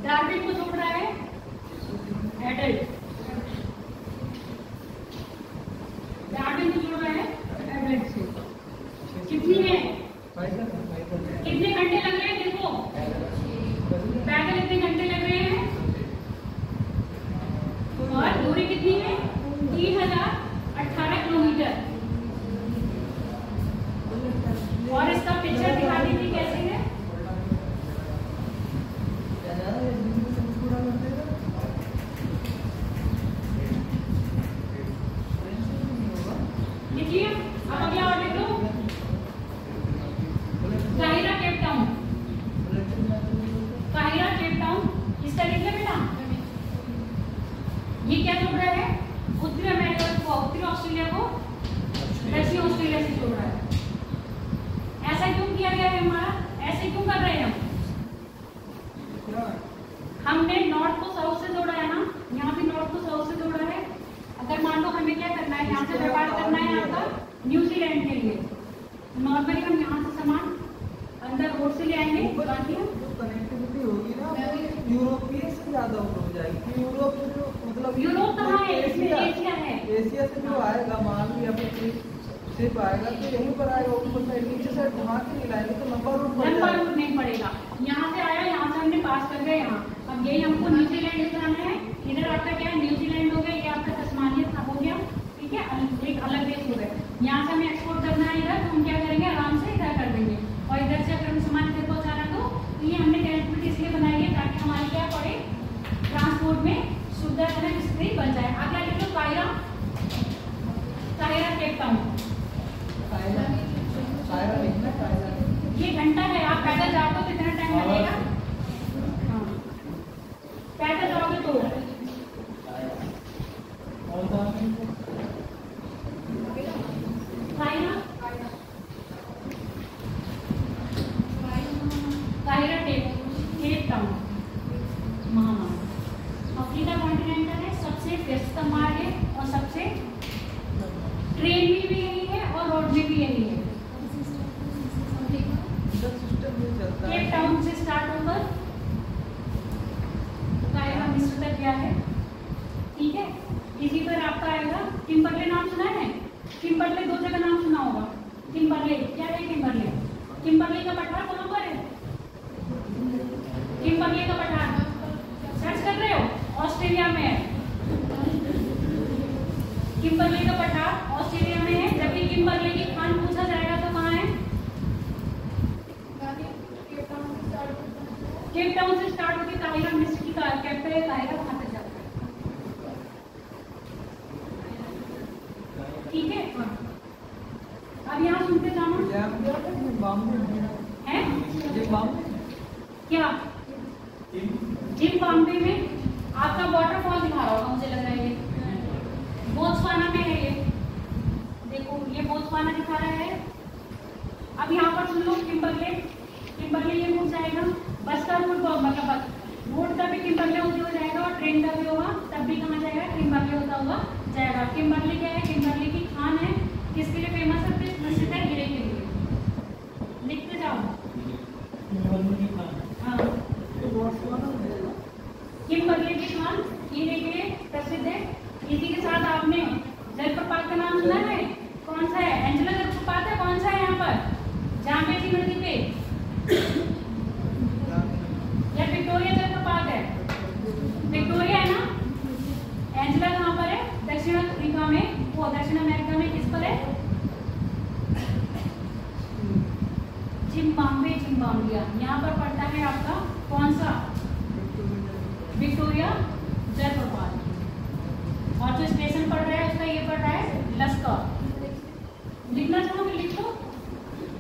डार्विन को जोड़ रहा है एडल्ट, डार्विन को जोड़ रहा है एडल्ट से। कितनी है, कितने घंटे लग रहे हैं देखो, पैदल इतने घंटे लग रहे हैं और दूरी कितनी है 3018 किलोमीटर। और इसका पिक्चर दिखा दीजिए कैसे है। देखिए अब अगला और देख लो, काहिरा केप टाउन, काहिरा केप टाउन, इसका लिख ले बेटा। ये क्या जोड़ रहा है, उत्तरी अमेरिका को, उत्तरी ऑस्ट्रेलिया को दक्षिण ऑस्ट्रेलिया से जोड़ रहा है। ऐसा क्यों किया गया है हमारा, ऐसे क्यों कर रहे हैं हमने नॉर्थ को साउथ से जोड़ा है ना, यहाँ भी नॉर्थ को साउथ से जोड़ा है। अगर मान लो हमें क्या करना है, यहाँ से व्यापार करना है आपका न्यूजीलैंड के लिए, नॉर्मली हम यहाँ से सामान अंदर रोड से ले आएंगे, बाकी कनेक्टिविटी होगी ना यूरोपीय से ज्यादा हो जाएगी। यूरोप से जो मतलब यूरोप कहाँ है, इसमें एशिया है। एशिया से जो आएगा मान लिया सिर्फ आएगा तो यहीं पर आएगा, ऊपर साइड नीचे साइड घुमा के नहीं लाएंगे तो लंबा रूट नहीं पड़ेगा। यहाँ से आया, यहाँ से हमने पास कर गए यहाँ, अब यही हमको न्यूजीलैंड ले जाना है। इधर आपका क्या है, न्यूजीलैंड हो गया, ये आपका तस्मानिया हो गया, ठीक है, एक अलग देश हो गया। यहाँ से हमें एक्सपोर्ट करना है इधर, तो हम क्या करेंगे, आराम से इधर कर देंगे। और इधर से अगर हम सामान इधर पहुँचाना तो ये हमने कनेक्टिविटी इसलिए बनाई है ताकि हमारे क्या पड़े, ट्रांसपोर्ट में सुविधाजनक स्थिति बन जाए। अगला लिख लो काहिरा, काहिरा केप टाउन। ये घंटा है, आप पैदल जाओगे तो कितना टाइम लगेगा, हाँ पैदल जाओगे तो काहिरा केप टाउन महामार्ग, अफ्रीका कॉन्टिनेंटल है, सबसे व्यस्त मार्ग है और सबसे ट्रेन में भी यही है और रोड में भी यही है। केप टाउन से स्टार्ट होकर काहिरा मिस्र तक गया है, ठीक है। इसी पर आपका आएगा किम्बरले, नाम सुना है, किम्बरले दो जगह नाम सुना होगा। किम्बरले क्या है, किम्बरले, किम्बरले का पठार कहाँ पर है, किम्बरले का पठार सर्च कर रहे हो, ऑस्ट्रेलिया में है। किम्बरले का पठार ऑस्ट्रेलिया में है। जब भी किम्बरले की खान पूछा जाएगा तो कहाँ है, केप टाउन से स्टार्ट होकर काहिरा मिस्र की कैपिटल है, काहिरा वहां तक जाता है, ठीक है। अब यहाँ सुनते जाना है, क्या जिम्बाब्वे में आपका वाटरफॉल दिखा रहा होगा, मुझे लग रहा है ये बोत्सवाना में है। ये देखो, ये बोत्सवाना दिखा रहा है। अब यहाँ पर सुन लो किम्बरले, किम्बरले ये रूट जाएगा, बस का रूट मतलब बस रोड का भी किम्बरले होते हो जाएगा और ट्रेन का भी होगा, तब भी कहाँ जाएगा, किम्बरले होता हुआ जाएगा। किम्बरले क्या है, किम्बरले की खान है, किसके लिए फेमस है, प्रसिद्ध है हीरे के लिए। लिखते जाओ, हाँ किम्बरले की खान हीरे के लिए प्रसिद्ध है। इसी के साथ आपने जलप्रपात का नाम सुना है, कौन सा है, एंजेला जलप्रपात है, कौन सा है यहाँ पर, जाम्बेजी नदी पे, या विक्टोरिया जलप्रपात है, विक्टोरिया है ना। एंजेला कहाँ पर है, दक्षिण अफ्रीका में, वो दक्षिण अमेरिका में किस पर है, जिम्बाब्वे, जिम्बाब्विया, यहाँ पर पड़ता है आपका कौन सा, विक्टोरिया जलप्रपात। और जो स्टेशन पड़ रहा है उसका ये पड़ रहा है लश्कर। लिखना चाहोगे लिख दो,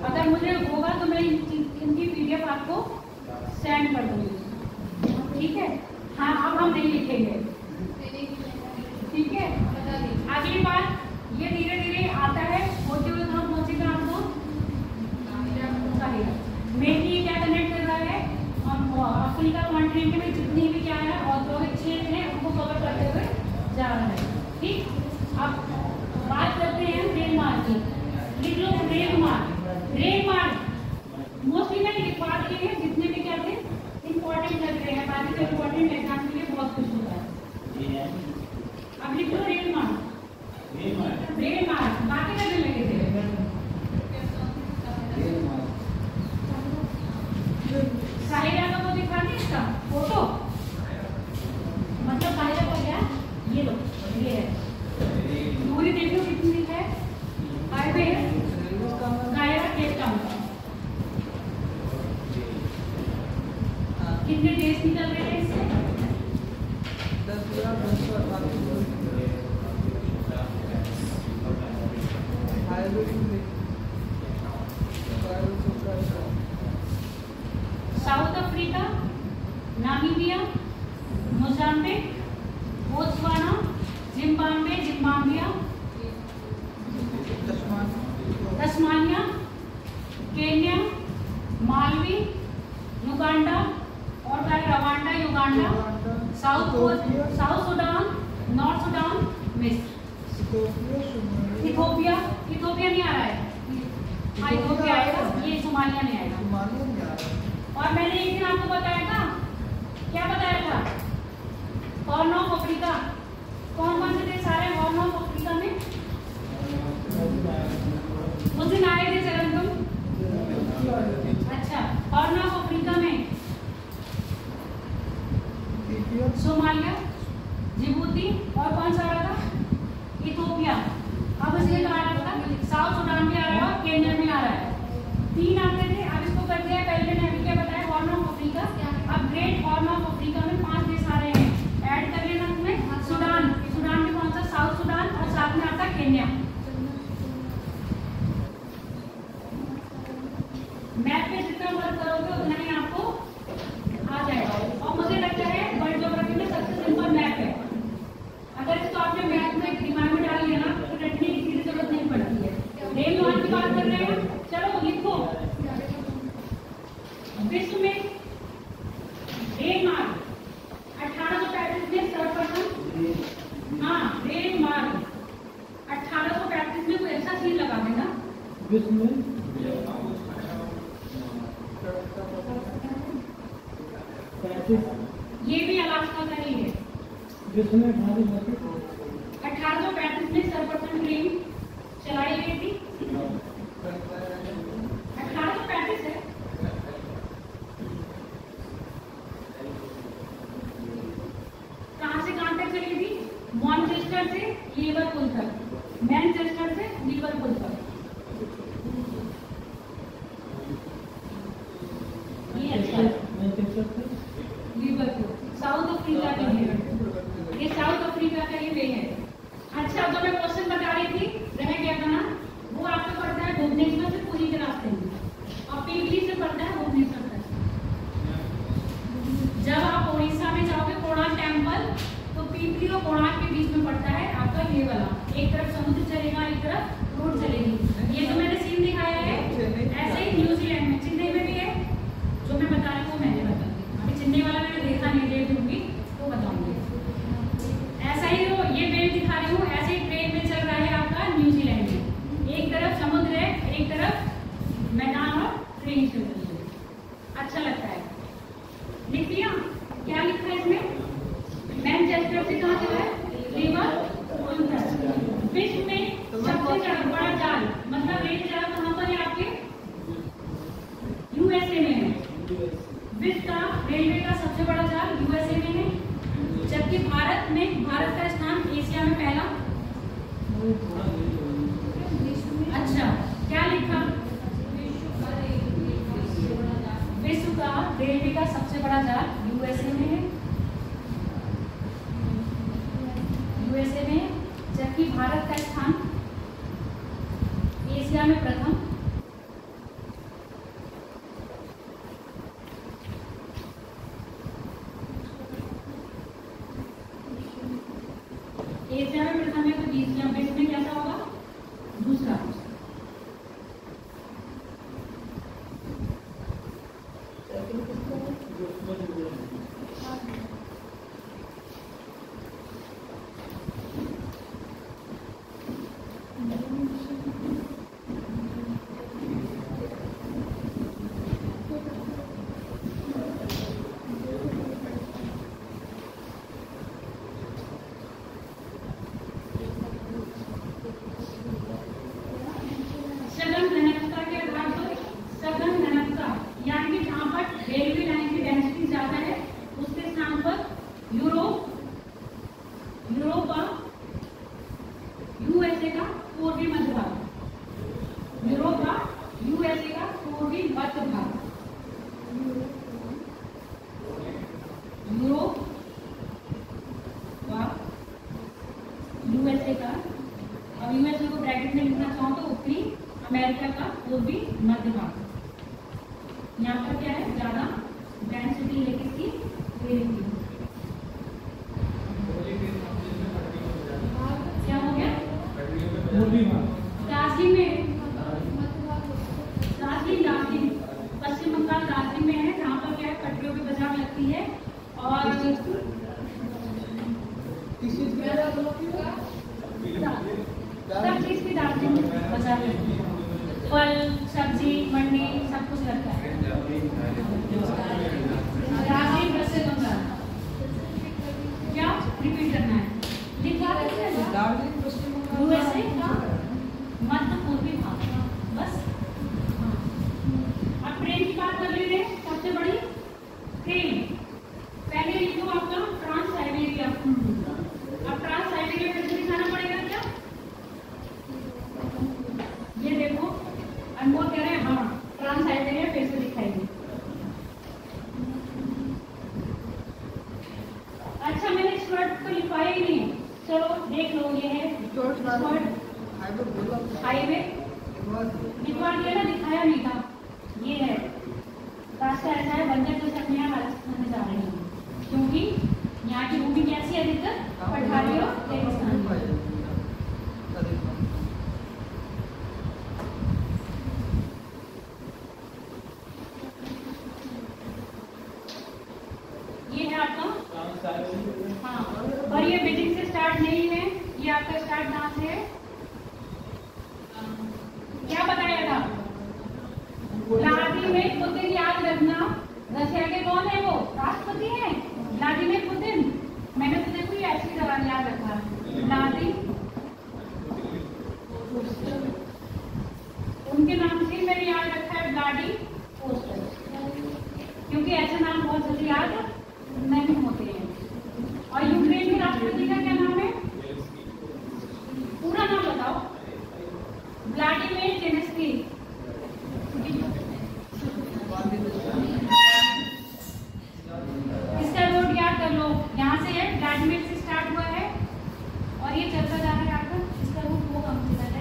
अगर मुझे होगा तो मैं इनकी पीडीएफ आपको सेंड कर दूंगी, ठीक है। हाँ अब हम नहीं लिखेंगे, ठीक है। अगली बात, ये धीरे धीरे कॉन्टिनेंट में जितनी भी क्या है औद्योगिक क्षेत्र है उनको कवर करते हुए जा रहा है। ठीक, अब बात करते हैं रेल मार्ग की। लिख लो रेल मार्ग। रेल मार्ग मोस्टली मैं लिखवा दिए हैं जितने भी क्या थे इंपॉर्टेंट लग रहे हैं, बाकी तो इंपॉर्टेंट एग्जाम के लिए बहुत कुछ होता है। अब लिख लो रेल मार्ग। रेल मार्ग बाकी करने लगे थे। साहिरा को दिखा दी इसका फोटो, मतलब साहिरा को क्या ये लो, ये है दूरी देख लो कितनी है, हाईवे है कायरा केप टाउन का। कितने देश निकल रहे हैं इससे? 10,000 South Africa, Namibia, Mozambique, Botswana, Zimbabwe, जिम्बाब्विया, तस्मानिया, केन्या, मालवी, युगांडा और Rwanda, Uganda, South Sudan, North Sudan, मिस्र, इथोपिया। इथोपिया नहीं आ रहा है, हाँ इथोपिया आएगा, ये सोमालिया नहीं आएगा। और मैंने एक दिन आपको बताया था, क्या बताया था? Horn of Africa. कौन कौन से थे सारे हॉर्न ऑफ अफ्रीका में? उस दिन आए थे चरण तुम? अच्छा, हॉर्न ऑफ अफ्रीका में सोमालिया, जिबूती और कौन सा आ रहा था? इथोपिया। अब इसमें कहा रहा था साउथ सुडान भी आ रहा है और केन्या भी आ रहा है, 3 आते थे। अब इसको कर दिया, पहले मैंने अभी क्या बताया हॉर्न ऑफ अफ्रीका। अब ग्रेट हॉर्न ऑफ अफ्रीका में 5 देश आ रहे हैं, ऐड कर लेना तुम्हें। सुडान, सुडान में कौन सा? साउथ सुडान और साथ में आता केन्या। मैप पे जितना वर्क करोगे उतना ही आपको आ जाएगा। और मुझे लगता है वर्ल्ड ज्योग्राफी में सबसे सिंपल मैप है। अगर इसको आपने मैप में दिमाग में डाल लिया ना तो रटने की सीधी जरूरत नहीं पड़ती है। रेल मार्ग की बात कर रहे हैं, चलो लिखो विश्व में रेल मार्ग 1835 में सर्वप्रथम। हाँ, रेल मार्ग 1835 में कोई ऐसा चीज लगा देना विश्व में ये भी अलास्का का ही है। विश्व में 1835 में सर्वप्रथम ट्रेन चलाई गई थी। 1835 है। कहां से कहां तक चली थी? मॉन्चेस्टर से लिवरपूल तक, मैनचेस्टर से लिवरपूल तक। ये अच्छा है। लिवरपूल साउथ अफ्रीका के लिए, ये साउथ अफ्रीका का ही वे है। अच्छा, जो मैं क्वेश्चन बता रही थी रह गया था ना, वो आपको पड़ता है भुवनेश्वर से पुरी के रास्ते में और पीपली से पड़ता है भुवनेश्वर तक। जब आप उड़ीसा में जाओगे कोणार्क टेम्पल, तो पीपली और कोणार्क के बीच में पड़ता है आपका ये वाला। एक तरफ समुद्र चलेगा, एक तरफ रोड चलेगी। ये तो मैंने सीन दिखाया है, ऐसे ही न्यूजीलैंड में, चेन्नई में भी है। जो मैं बता रही हूँ मैंने बता दी, अभी चेन्नई वाला मैंने देखा नहीं, देख लूंगी तो बताऊंगी। ऐसा ही जो ये बेल्ट दिखा रही हूँ, ऐसे ही ट्रेन में चल रहा है आपका न्यूजीलैंड में। एक तरफ समुद्र है, एक तरफ मैदान और ट्रेन चल रही है। अच्छा लगता है। लिख लिया? क्या लिखा है इसमें? मैनचेस्टर से कहाँ चला है? लिवरपूल तक। विश्व में सबसे बड़ा जाल, मतलब रेल जाल कहाँ पर है आपके? यूएसए में है। विश्व का रेलवे का सबसे बड़ा जाल यूएसए में है, जबकि भारत का स्थान एशिया में पहला। अच्छा, क्या लिखा? विश्व का रेलवे का सबसे बड़ा जाल यूएसए में है, यूएसए में, जबकि भारत का स्थान एशिया में प्रथम। एशिया में प्रथम है तो विश्व में कैसा होगा? दूसरा। यूएसए का पूर्वी मध्य भाग, यूरोप का यूएसए का पूर्वी मध्य भाग, यूरोप का यूएसए का, और यूएसए को ब्रैकेट में लिखना चाहो तो उत्तरी अमेरिका का पूर्वी मध्य भाग। यहाँ पर क्या है, ज्यादा डेंसिटी है किसकी, रेत की। क्या हो गया, दार्जिलिंग में, दार्जिलिंग पश्चिम बंगाल दार्जिलिंग में है, जहाँ पर क्या है, पटरियों की बाजार लगती है और सब चीज की दार्जिलिंग बाजार लगती है, फल सब्जी मंडी सब कुछ लगता है। दार्जिलिंग पश्चिम बंगाल, क्या रिपीट करना है, लिखा दार्जिलिंग पश्चिम बंगाल यूएसए का मध्य पूर्वी भाग, बस। अब ट्रेन की बात कर लेते हैं, सबसे बड़ी ट्रेन, पहले लिख लो आपका ट्रांस साइबेरिया। अब ट्रांस साइबेरिया फिर से दिखाना पड़ेगा क्या, ये देखो अनमोल कह रहे हैं हाँ ट्रांस साइबेरिया फिर से दिखाएंगे। अच्छा मैंने स्वर्ट तो लिखवाया ही नहीं, चलो देख लो, ये है स्वर्ट हाईवे, लिखवा दिया ना, दिखाया नहीं था। ये है रास्ता, ऐसा है बंदर जैसे अपने यहाँ राजस्थान में जा रहे हैं, क्योंकि यहाँ की भूमि कैसी है, अधिकतर पठारी और रेगिस्तान। ये है आपका, हाँ, और ये बीजिंग से स्टार्ट नहीं है, ये आपका स्टार्ट कहाँ से है, क्या बताया था, व्लादिमीर पुतिन, याद रखना, रशिया के कौन है, वो राष्ट्रपति है व्लादिमीर पुतिन। मैंने तो देखो ये ऐसी जवाब याद रखा, व्लादिमीर, उनके नाम से मैंने याद रखा है व्लादिवोस्टोक, क्योंकि ऐसे नाम बहुत जल्दी याद नहीं होते हैं। और यूक्रेन के राष्ट्रपति का क्या नाम है, पूरा नाम बताओ, व्लादिमीर जेलेंस्की। इसका रोड याद कर लो, यहाँ से है, व्लादिमीर से स्टार्ट हुआ है और ये चलता जा रहा है आपका, इसका रूट वो कम से जाता है।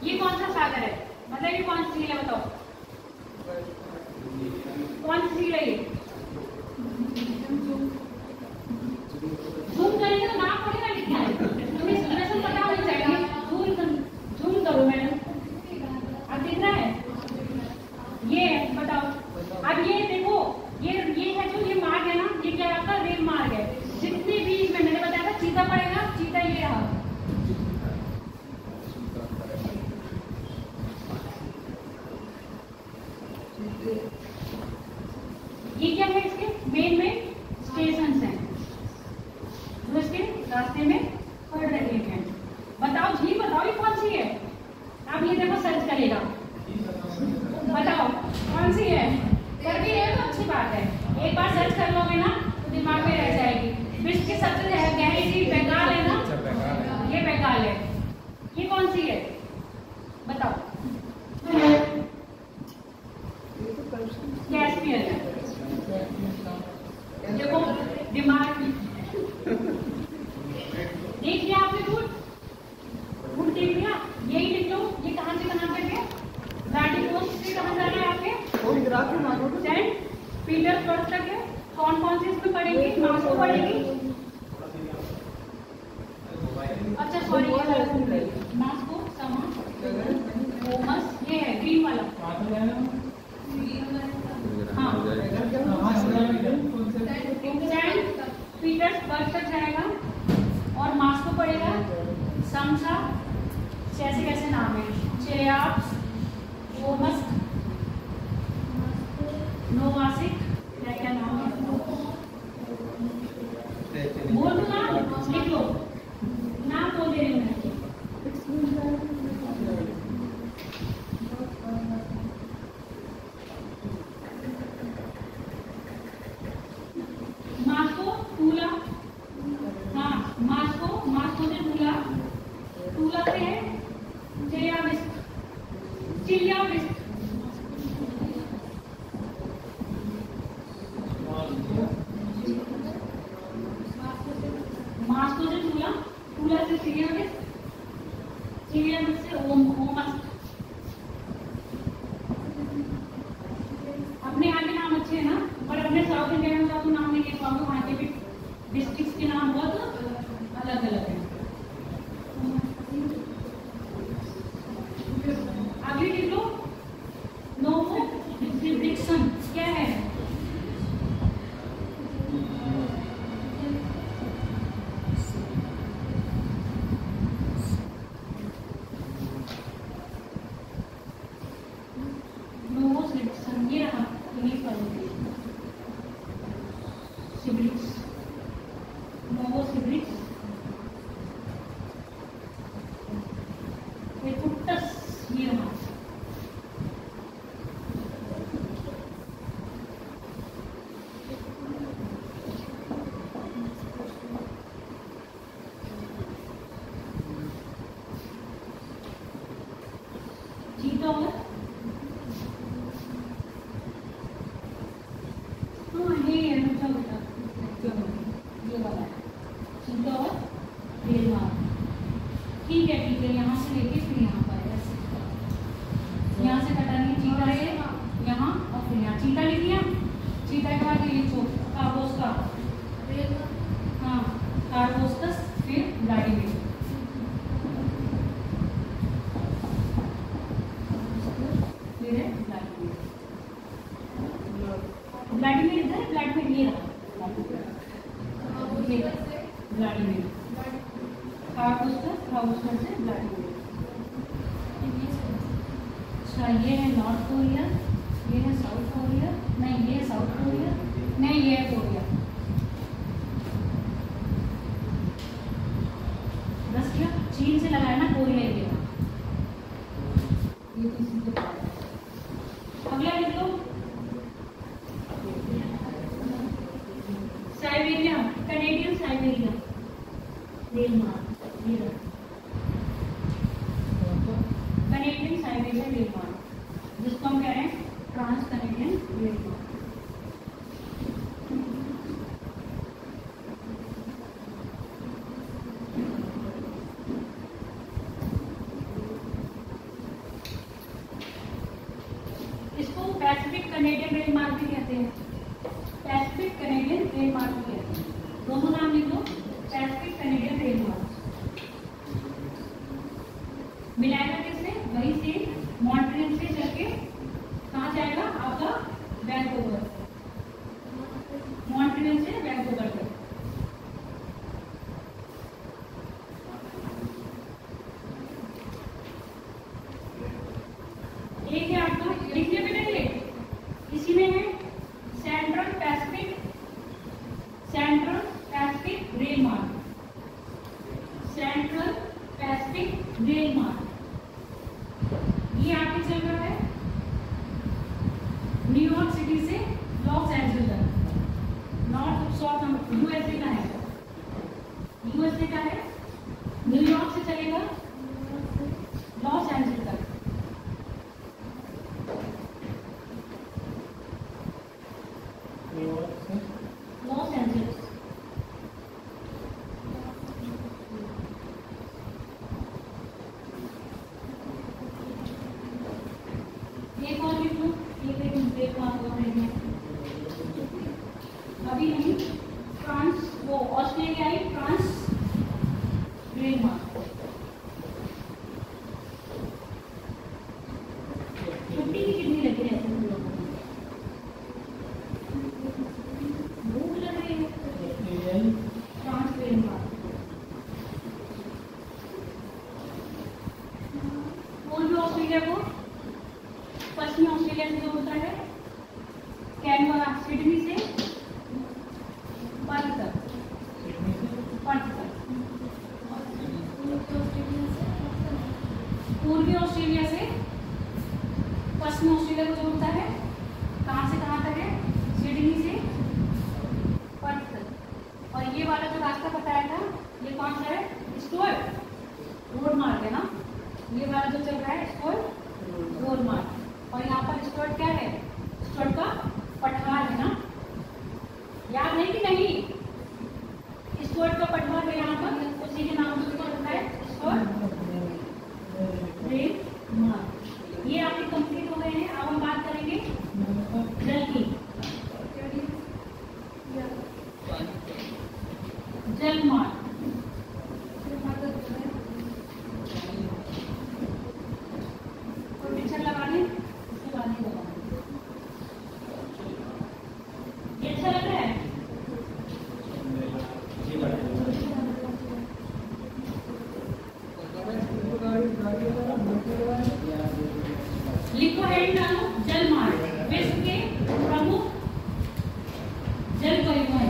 ये कौन सा सागर है, मतलब ये कौन सी झील है, बताओ कौन सी झील है ये, जूम करेंगे तो नाम पड़ेगा लिखना है, तुम्हें सिचुएशन पता होनी चाहिए, जूम करो मैडम, अब दिख रहा है, ये बताओ। अब ये देखो, ये है जो ये मार्ग है ना, ये क्या आपका रेल मार्ग है, जितने भी मैंने बताया था चीता पड़ेगा, चीता ये रहा, ये क्या है, इसके मेन में स्टेशन हैं जो इसके रास्ते में पड़ रहे हैं। बताओ झील, बताओ ये कौन सी है, अब ये देखो सर्च करेगा, बताओ कौन सी है, कर भी रहे तो अच्छी बात है, एक बार सर्च कर लोगे ना तो दिमाग में रह जाएगी। विश्व की सबसे गहरी झील बंगाल है ना, ये बंगाल है, ये कौन सी है बताओ, कैस्पियन है, देखो दिमाग देख लिया आपने, रूट देख लिया, यही लिख लो, ये कहाँ से कहाँ तक है, व्लादिवोस्टोक से कहाँ जाना है आपके, सेंट पीटर्सबर्ग तक है, कौन कौन से इसमें पड़ेगी, मॉस्को पड़ेगी, अच्छा सॉरी मॉस्को, समा, मोमस, ये है ग्रीन वाला, हाँ सेंट पीटर्सबर्ग तक जाएगा और मॉस्को पड़ेगा, समसा, कैसे कैसे नाम है, चेल्याब्स, ओमस्क, नोवासिक, क्या क्या नाम है, बोल दो नाम, लिख लो, नाम बोल दे रही हूँ मैं, चिड़िया से ओम ओमस्त। अपने यहाँ के नाम अच्छे हैं ना, पर अपने साउथ इंडिया में तो नाम नहीं लिख पाऊंगा, वहाँ के भी डिस्ट्रिक्ट के नाम बहुत अलग अलग है। आगे लिख लो, नोवो सिब्रिक्सन क्या है? नोवो सिब्रिक्सन ये रहा इंग्लिश वाले सिब्रिक्स, नोवो सिब्रिक्स। एकुट्टस ये रहा, चीता और हाँ ये अनुजा बेटा ये वाला है चीता और रेलमार्ग। ठीक है यहाँ से लेके फिर यहाँ पर ऐसे यहाँ से कटानी है चीता है यहाँ और फिर यहाँ चीता लिख दिया। चीता के बाद ये लिखो कार्बोस्का, हाँ कार्बोस्कस, फिर व्लादिमीर, फिर है व्लादिमीर। व्लादिमीर इधर है, व्लादिमीर ये रहा व्लादिमीर, कार्बोस्कस, कार्बोस्कस से व्लादिमीर। अच्छा ये है नॉर्थ कोरिया, ये है साउथ कोरिया, नहीं ये है साउथ कोरिया, नहीं ये है कोरिया। बस क्या चीन से लगाया ना कोरिया ये तो इसी के बाद। अगला लिख लो साइबेरिया, कैनेडियन साइबेरिया रेलमार्ग, ये रहा कैनेडियन साइबेरिया रेलमार्ग, जिसको हम कह रहे हैं ट्रांस कैनेडियन रेलमार्ग। इसको पैसिफिक कैनेडियन रेलमार्ग भी कहते हैं, पैसिफिक कैनेडियन रेलमार्ग भी कहते हैं। दोनों नाम लिख लो, पैसिफिक कैनेडियन रेलमार्ग। मिलाएगा किससे? वहीं से मॉन्ट्रियल से चल के कहाँ जाएगा आपका वैंकूवर, मॉन्ट्रियल से वैंकूवर तक। एक है आपका लिखिए बेटा, ये इसी में है सेंट्रल पैसिफिक रेल मार्ग, सेंट्रल पैसिफिक रेल मार्ग। ये आपके चल रहा है न्यूयॉर्क सिटी से लॉस एंजल्स तक, नॉर्थ साउथ यूएसए का है, यूएसए का है। न्यूयॉर्क से चलेगा लॉस एंजल्स तक। लॉस एंजल्स एक और लिख लो, एक अभी नहीं, फ्रांस वो ऑस्ट्रेलियाई फ्रांस रेल मार्ग। छुट्टी की कितनी लगी रहती है लोगों को? भूख लग रही है। फ्रांस रेल मार्ग पूर्वी ऑस्ट्रेलिया को पश्चिमी ऑस्ट्रेलिया से जो होता है कैनबरा, सिडनी से पर्थ तक, पूर्वी ऑस्ट्रेलिया से पश्चिमी ऑस्ट्रेलिया को जोड़ता है। कहाँ से कहाँ तक है? सिडनी से पर्थ तक। और ये वाला जो रास्ता बताया था ये कौन सा है? स्टुअर्ट रोड मार्ग है ना, ये वाला जो चल रहा है स्टुअर्ट रोड मार्ग। और यहाँ पर स्टुअर्ट क्या है? स्टुअर्ट का पठार है ना, याद है कि नहीं? स्टुअर्ट का पठार है यहाँ पर, उसी के नाम से उसको रखा है स्टुअर्ट लिखो हेडिंग डालो, जल मार्ग, विश्व के प्रमुख जल परिवहन।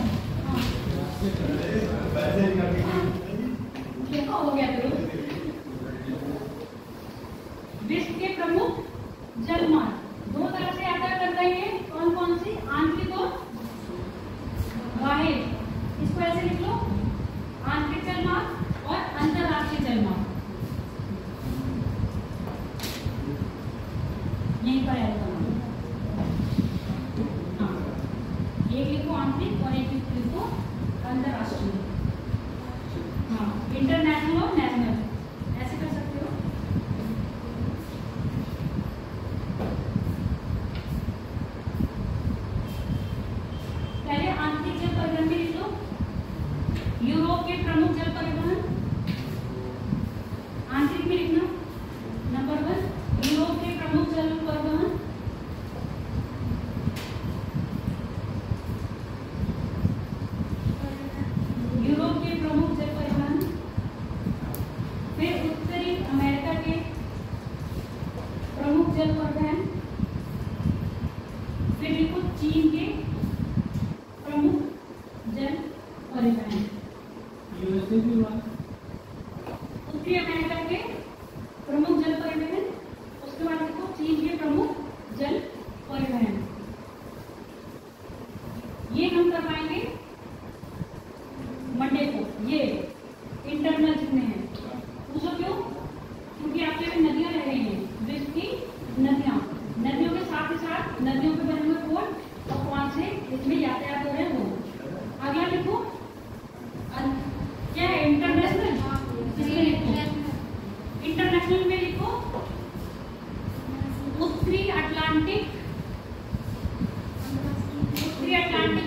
देखो हो गया तो विश्व के प्रमुख जल मार्ग दो तरह से यात्रा करते हैं। कौन कौन सी? आंतरिक और बाह्य। इसको ऐसे लिख लो, आंतरिक जल मार्ग और अंतरराष्ट्रीय जल मार्ग। यहीं पर है हाँ, एक लिखो आंतरिक और एक लिखो अंतरराष्ट्रीय। हाँ, इंटरनेशनल और नेशनल ऐसे कर सकते हो। पहले आंतरिक जल परिवहन में लिख लो, यूरोप के प्रमुख जल परिवहन। आंतरिक में लिखना नंबर 1 यूरोप के प्रमुख जल परिवहन। यूरोप के प्रमुख जल परिवहन। फिर उत्तरी अमेरिका के प्रमुख जल परिवहन। फिर लिखो चीन के प्रमुख जल परिवहन। यूएसए भी हुआ। उत्तरी अमेरिका के प्रमुख जल परिवहन, उसके बाद देखो चीन के प्रमुख जल परिवहन। ये हम करवाएंगे मंडे को। ये इंटरनल जितने हैं पूछो क्यों? क्योंकि आपके में नदियां रह रही हैं, विश्व की नदियां, नदियों के साथ ही साथ नदियों पे बने हुए पोर्ट और कौन से इसमें यातायात हो रहे हैं वो। अगला लिखो क्या है? इंटरनेशनल। इसमें लिखो इंटरनेशनल में लिखो उत्तरी अटलांटिक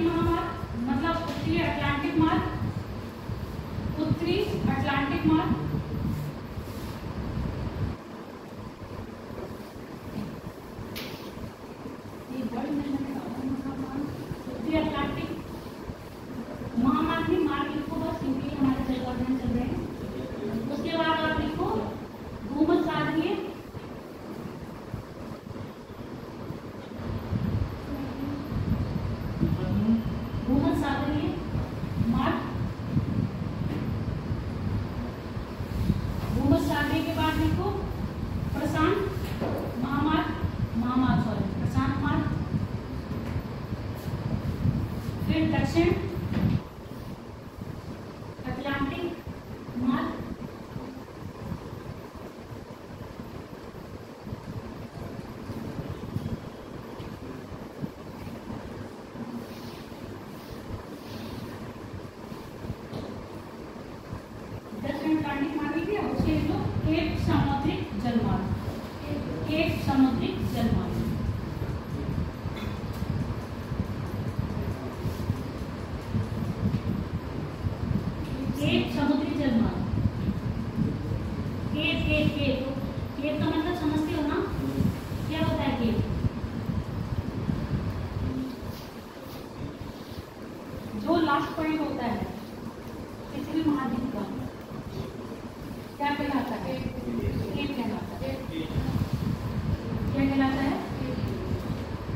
महामार्ग, मतलब उत्तरी अटलांटिक मार्ग, उत्तरी अटलांटिक मार्ग। उत्तरी अटलांटिक महामार्ग में मार्ग लिखो बस, क्योंकि हमारे जल परिवहन चल रहे हैं। उसके बाद आप लिखो भूमध्यसागरीय मार्ग। भूमध्यसागरीय के बाद लिखो प्रशांत मार्ग। फिर दक्षिण अटलांटिक मार्ग। दक्षिण अटलांटिक मार्ग लिख दिया। उसके लिखो केप सामुद्रिक जलमार्ग। केप सामुद्रिक जलमार्ग। केप समुद्री जलमार्ग। केप का मतलब समझते हो ना? क्या होता है केप? जो लास्ट पॉइंट होता है किसी भी महाद्वीप का क्या कहलाता है? केप कहलाता है। क्या कहलाता है?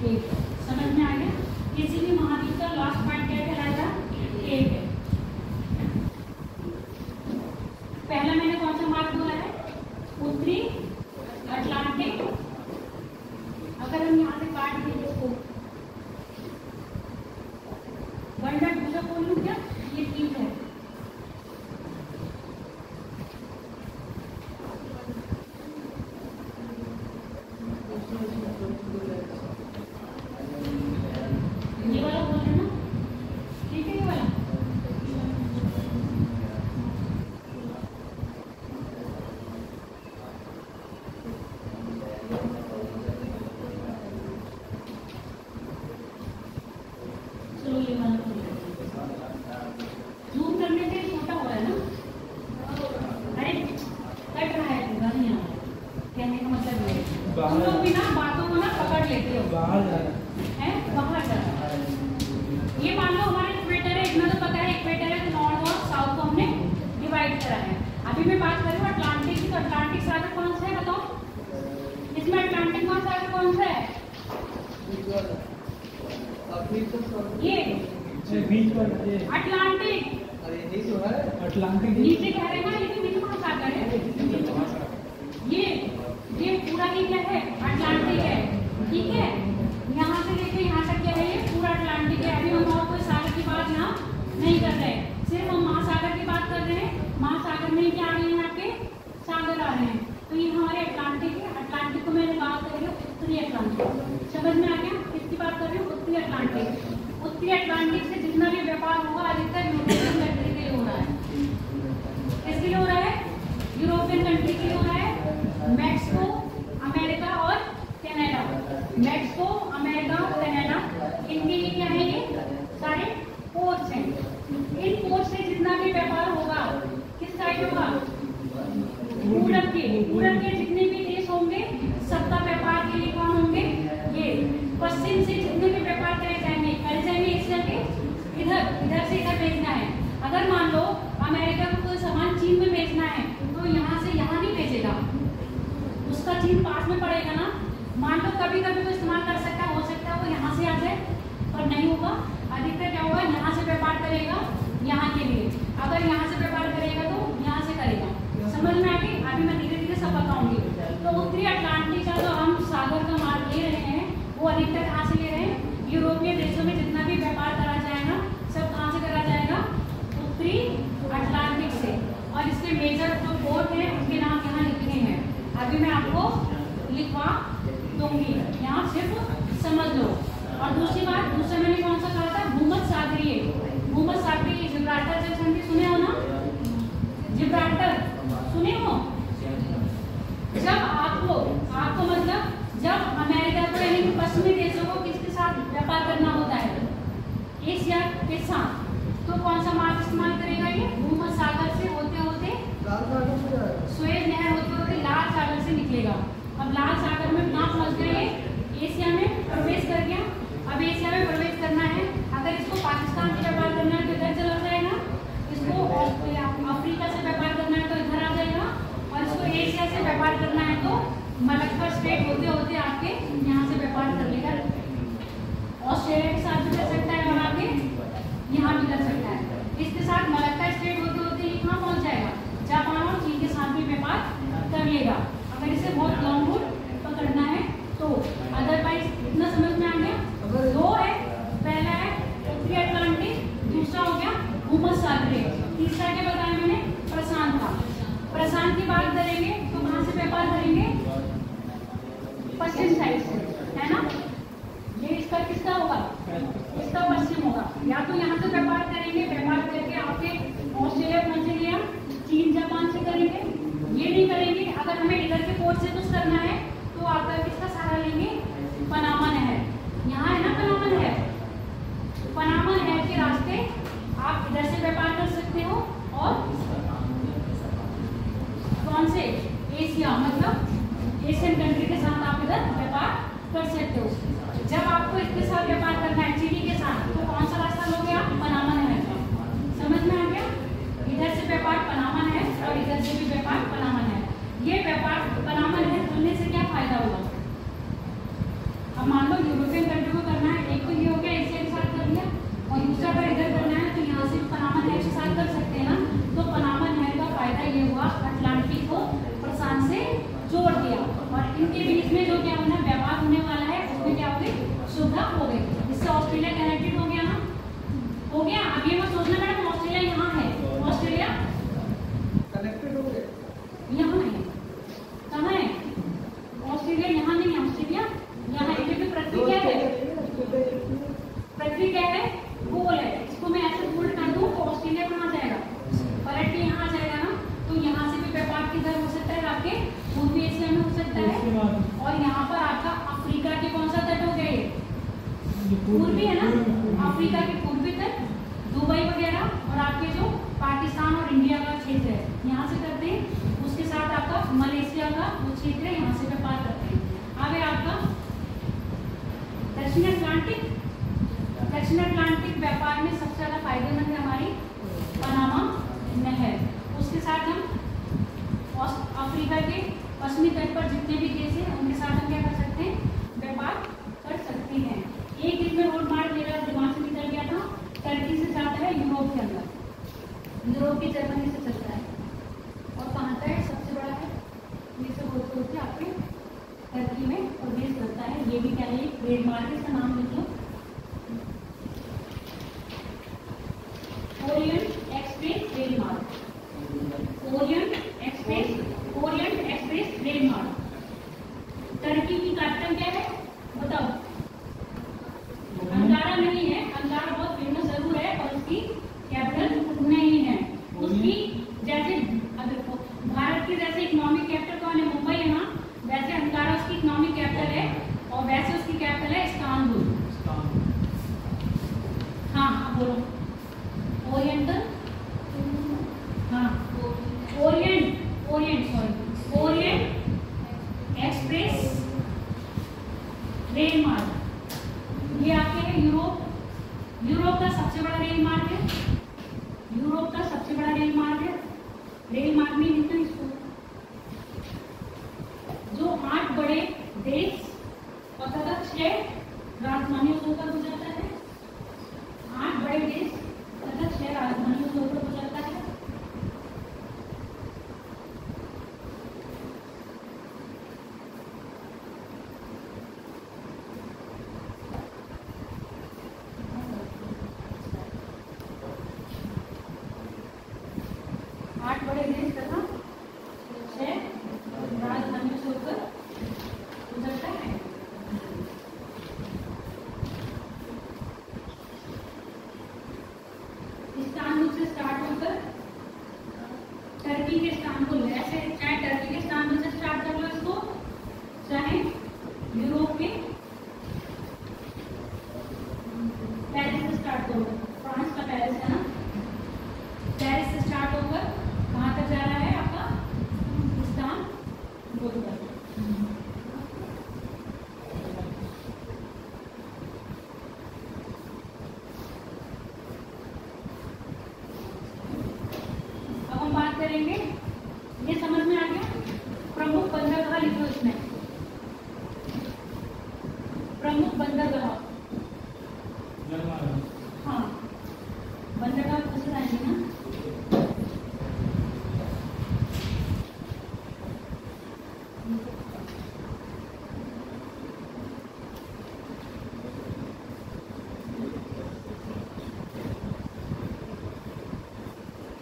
केप। समझ में आ गया? किसी भी महाद्वीप का लास्ट पॉइंट क्या कहलाता है? केप है। पहला मैंने कौन सा मार्ग बोला है? उत्तरी अटलांटिक। अगर हम यहाँ से काट दें इसको 1.2 बोल लूँ क्या? ये ठीक है। ये वाला बोल रहे ना? ठीक है ये वाला। चलो ये वाला जूम करने से छोटा हो रहा है ना? अरे कट रहा है पूरा नहीं आ रहा। कहने का मतलब ये तुम लोग भी ना बातों को ना पकड़ लेते हो। बाहर जा रहा है बाहर जा रहा है। ये मान लो हमारे इक्वेटर है, इतना तो पता है इक्वेटर है, तो नॉर्थ और साउथ को हमने डिवाइड करा है। अभी मैं बात कर रही हूँ अटलांटिक की, तो अटलांटिक सागर कौन सा है बताओ? इसमें अटलांटिक कौन सा है? बीच पर ये अटलांटिक, अरे यही तो है अटलांटिक। नीचे कह रहे हैं ना, ये नीचे महासागर है। ये पूरा ही क्या है, अटलांटिक है, ठीक है। यहाँ से लेके यहाँ तक क्या है, ये पूरा अटलांटिक है। अभी हम और कोई सागर की बात यहाँ नहीं कर रहे, सिर्फ हम महासागर की बात कर रहे हैं। महासागर में क्या आ रहे हैं, आपके सागर आ रहे हैं। तो ये हमारे अटलांटिक है। अटलांटिक को मैंने बात कर रही हूँ उत्तरी अटलांटिक, समझ में आ गया किसकी बात कर रही हूँ, उत्तरी अटलांटिक। उत्तरी अटलांटिक से जितना भी व्यापार होगा अधिकतर यूरोपियन कंट्री के लिए हो रहा है। किसके लिए हो रहा है, यूरोपियन कंट्री के लिए हो रहा है। मैक्सिको, अमेरिका और कनाडा, मैक्सिको, अमेरिका, कनाडा, इनके लिए क्या है, ये सारे पोर्ट्स हैं। इन पोर्ट से जितना भी व्यापार होगा किस साइड होगा, पूरब के जितने भी देश होंगे सबका व्यापार के लिए कौन होंगे, ये। पश्चिम से जितने भी व्यापार करे जाएंगे एशिया के इधर से इधर भेजना है। अगर मान लो अमेरिका को कोई सामान चीन में भेजना है तो यहाँ से यहाँ नहीं भेजेगा, उसका चीन पास में पड़ेगा ना। मान लो कभी कभी तो इस्तेमाल कर सकता है, हो सकता है वो यहाँ से आ जाए, पर नहीं होगा। अधिकतर क्या होगा, यहाँ से व्यापार करेगा यहाँ के लिए। अगर यहाँ से व्यापार करेगा तो यहाँ से करेगा, समझ में आ गई। अभी मैं धीरे धीरे सब बताऊंगी। तो उत्तरी अटलांटिक का जो हम सागर का माल ले रहे हैं वो अधिकतर कहाँ से ले रहे हैं, यूरोपीय देशों में जितना भी व्यापार करा जाएगा सब कहाँ से करा जाएगा, उत्तरी अटलांटिक से। और इसके मेजर जो पोर्ट है उनके नाम यहाँ लिखे हैं, अभी मैं आपको लिखवा दूंगी, यहाँ सिर्फ समझ लो। और दूसरी बात, दूसरा मैंने कौन सा कहा था, भूमध्यसागरीय। भूमध्यसागरीय जिब्राल्टर जल संधि सुने हो ना, जिब्राल्टर सुने हो। जब आपको मतलब जब अमेरिका को यानी कि पश्चिमी देशों को किसके साथ व्यापार करना होता है, एशिया के साथ, तो कौन सा मार्ग इस्तेमाल करेगा, ये भूमध्यसागर से होते होते सुएज नहर होते होते लाल सागर से निकलेगा। अब लाल सागर में कहाँ पहुँच गया, ये एशिया में प्रवेश कर गया। अब एशिया में प्रवेश करना है, अगर इसको पाकिस्तान से व्यापार करना है तो इधर चला जाएगा, इसको अफ्रीका से व्यापार करना है तो इधर आ जाएगा, और इसको एशिया से व्यापार करना है तो मलक्का स्ट्रेट होते होते आपके यहाँ से व्यापार कर लेगा। ऑस्ट्रेलिया के साथ भी कर सकता है और आगे यहाँ भी कर सकता है। इसके साथ मलक्का स्ट्रेट होते होते ये कहाँ पहुँच जाएगा, जापान और चीन के साथ भी व्यापार कर लेगा, अगर इसे बहुत लॉन्ग रूट पकड़ना है तो। अदरवाइज इतना समझ में आ गया। दो है, पहला है उत्तरी अटलांटिक, दूसरा हो गया भूमध्यसागरीय, तीसरा क्या बताया मैंने, प्रशांत का। प्रशांत की बात करेंगे तो कहाँ से व्यापार करेंगे, पश्चिम साइड से, है ना। ये इसका किसका होगा, इसका पश्चिम होगा। या तो यहाँ से व्यापार करेंगे, व्यापार करके आपके ऑस्ट्रेलिया पहुंचेंगे या चीन जापान से करेंगे, ये नहीं करेंगे। अगर हमें इधर के पोर्ट से कुछ करना है तो आपका किसका सहारा लेंगे, पनामा नहर। यहाँ है ना पनामा नहर, पनामा नहर के रास्ते आप इधर से व्यापार कर सकते हो और कौन से, एशिया मतलब एशियन कंट्री के साथ आप इधर व्यापार कर सकते हो। जब आपको इसके साथ व्यापार करना है चिली के साथ तो कौन सा रास्ता लोगे आप, पनामा नहर का। समझ में आ गया, इधर से व्यापार पनामा नहर और इधर से भी व्यापार पनामा नहर। ये व्यापार पनामा नहर खुलने से क्या फायदा होगा, अब मान लो यूरोपियन कंट्री को करना है, एक तो ये हो गया एशिया के साथ कर लिया, और दूसरा अगर इधर करना है तो यहाँ से पनामा नहर के साथ कर सकते हैं ना। तो पनामा नहर का फायदा ये हुआ, अटलांटिक को प्रशांत से जोड़ दिया, और इनके बीच में जो क्या होना व्यापार होने वाला है उसमें क्या हो गई, सुविधा हो गई। इससे ऑस्ट्रेलिया कनेक्टेड हो गया ना, हो गया। अब ये मत सोचना मैडम ऑस्ट्रेलिया यहाँ है, ऑस्ट्रेलिया कनेक्टेड हो गए, यहाँ है, कहाँ है ऑस्ट्रेलिया, यहाँ नहीं है ऑस्ट्रेलिया, यहाँ है। क्योंकि पृथ्वी क्या है, पृथ्वी क्या है, गोल है। इसको मैं ऐसे उल्ट कर दूँ तो ऑस्ट्रेलिया कहाँ जाएगा, पलट के यहाँ जाएगा ना। तो यहाँ से भी व्यापार किधर हो सकता है, आपके पूर्वी एशिया में हो सकता है, और यहाँ पर आपका अफ्रीका के कौन सा तट हो गया, पूर्वी है ना, अफ्रीका के पूर्वी तट, दुबई वगैरह, और आपके जो पाकिस्तान और इंडिया का क्षेत्र है यहाँ से करते हैं। उसके साथ आपका मलेशिया का वो क्षेत्र है, यहाँ से व्यापार करते हैं। आगे आपका दक्षिण अटलांटिक। दक्षिण अटलांटिक व्यापार में सबसे ज़्यादा फायदेमंद है हमारी पनामा नहर। उसके साथ हम अफ्रीका के पश्चिमी तट पर जितने भी देश हैं उनके साथ हम क्या कर सकते हैं, व्यापार कर सकते हैं। एक दिन में रोड मार्ग मेरा दिमाग से निकल गया था, टर्की से यूरोप के अंदर, यूरोप की जर्मनी से चलता है। और कहाँ का है? सबसे बड़ा है ये सब होते आपके टर्की में प्रवेश करता है। ये भी क्या है? ट्रेडमार्क, इसका नाम लिख लो, Orient Express trademark, Orient Express trademark. Turkey की कैपिटल क्या है बताओ? अंकारा नहीं है, अंकारा बहुत फेमस जरूर है और उसकी कैपिटल नहीं है। उसकी जैसे अगर भारत की जैसे इकोनॉमिक कैपिटल कौन है? मुंबई है ना, वैसे अंकारा उसकी इकोनॉमिक कैपिटल है और वैसे उसकी कैपिटल है इस्तांबुल। हाँ बोलो, ओरिएंटल, हाँ ओरिएंट एक्सप्रेस रेल मार्ग। ये आपके है यूरोप का सबसे बड़ा रेल मार्ग है, यूरोप का सबसे बड़ा रेल मार्ग है। रेल मार्ग में लिखना इसको, जो 8 बड़े देश और तथा 6 राजधानियों से होकर गुजरता है। 8 बड़े देश तथा 6 राजधानियों से होकर गुजरता है। टर्की के इस्तांबुल, ऐसे चाहे टर्की के इस्तांबुल से स्टार्ट कर लो इसको, चाहे यूरोप के पेरिस से स्टार्ट करो, फ्रांस का पेरिस है ना, पेरिस से स्टार्ट होकर कहाँ तक जा रहा है आपका? इस्तांबुल तक। करेंगे, ये समझ में आ गया? प्रमुख बंदरगाह लिखो इसमें, प्रमुख बंदरगाह। हाँ बंदरगाह कैसे आएंगे ना?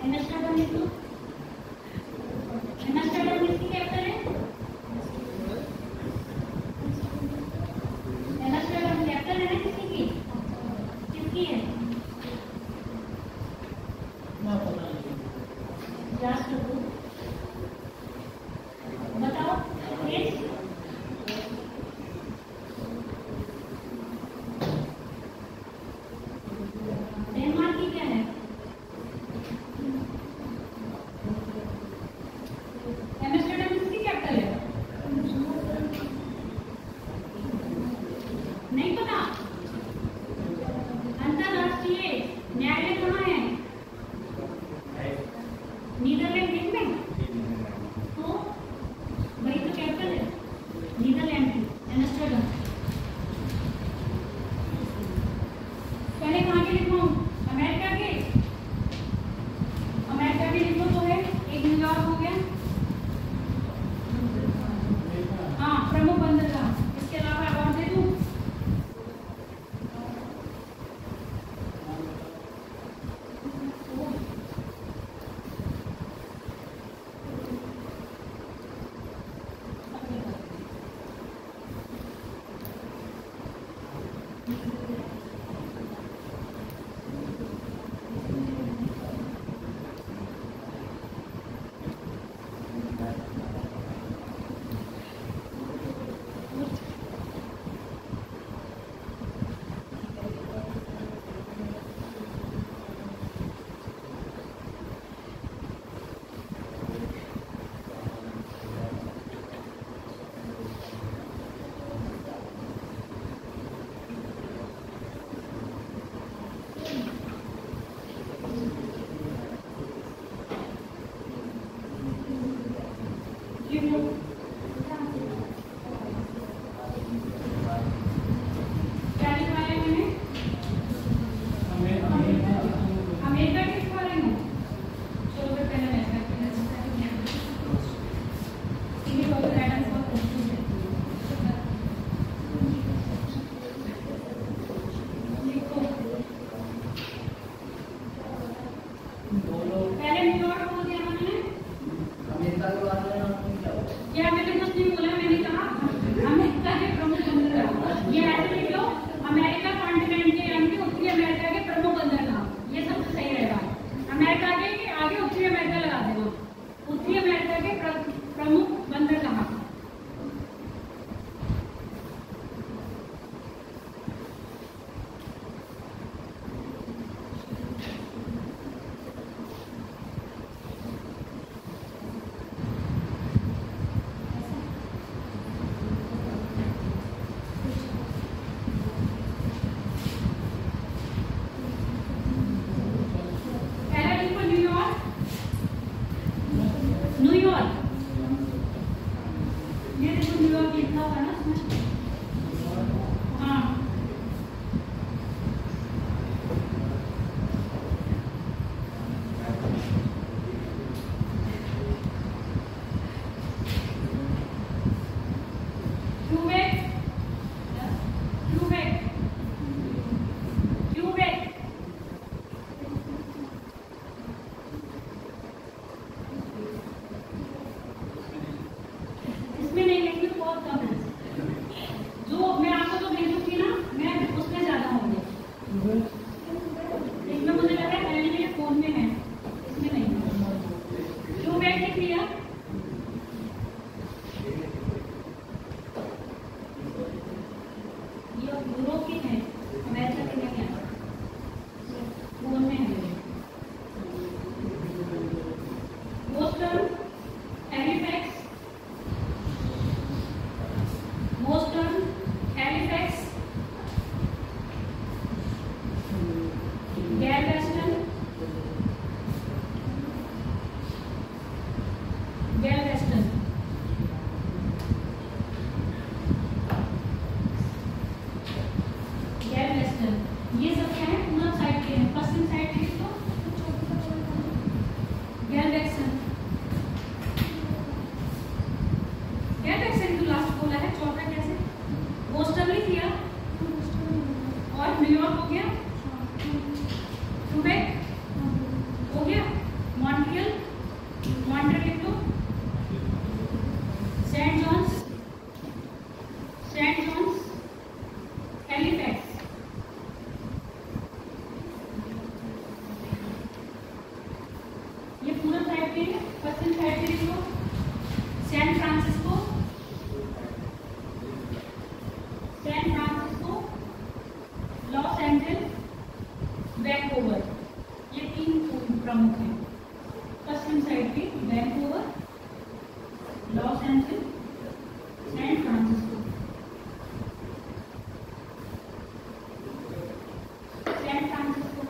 एम्स्टर्डम लिख लो, एम्स्टर्डम किसकी कैपिटल है? एम्स्टर्डम कैपिटल है ना किसी की? किसकी है? राष्ट्र को बताओ देश। डेनमार्क की क्या है? एम्स्टर्डम किसकी कैपिटल है? नहीं पता? अंतरराष्ट्रीय न्यायालय कहाँ है? नीदरलैंड में। तो वही तो कैपिटल है नीदरलैंड की, एम्स्टर्डम। पहले कहाँ के लिखो? अमेरिका के, अमेरिका के लिखो तो है एक न्यूयॉर्क हो गया। हाँ प्रमुख बंदरगाह, इसके अलावा और दे दूँ? क्या लिखवाया मैंने? हाँ इसमें नहीं लेंगे तो बहुत कम है। जो मैं आपको जो भेजूंगी ना, मैं उसमें ज्यादा होंगे। इसमें मुझे लग रहा है पहले मेरे फोन में है, इसमें नहीं है। क्यों बैग लिख लिया? ये यूरोप की है, अमेरिका की नहीं है, फोन में है मेरे। Boston, Halifax, Boston, Halifax, Galveston, Galveston, Galveston, ये सब क्या है? पूर्व साइड के हैं, पश्चिम साइड के तो गैलवेस्टन, गैलवेस्टन तो लास्ट बोला है, चौथा कैसे? बोस्टन लिख लिया और न्यूयॉर्क हो गया, क्यूबेक हो गया, मॉन्ट्रियल, मॉन्ट्रियल लिख लो, Saint John's, Saint John's, Halifax, ये पूरा साइड पे है, पश्चिम साइड पे लिख लो, San Francisco, San Francisco, Los Angeles, Vancouver, ये तीन प्रमुख हैं। पश्चिम साइड पे Vancouver, Los Angeles, San Francisco, San Francisco,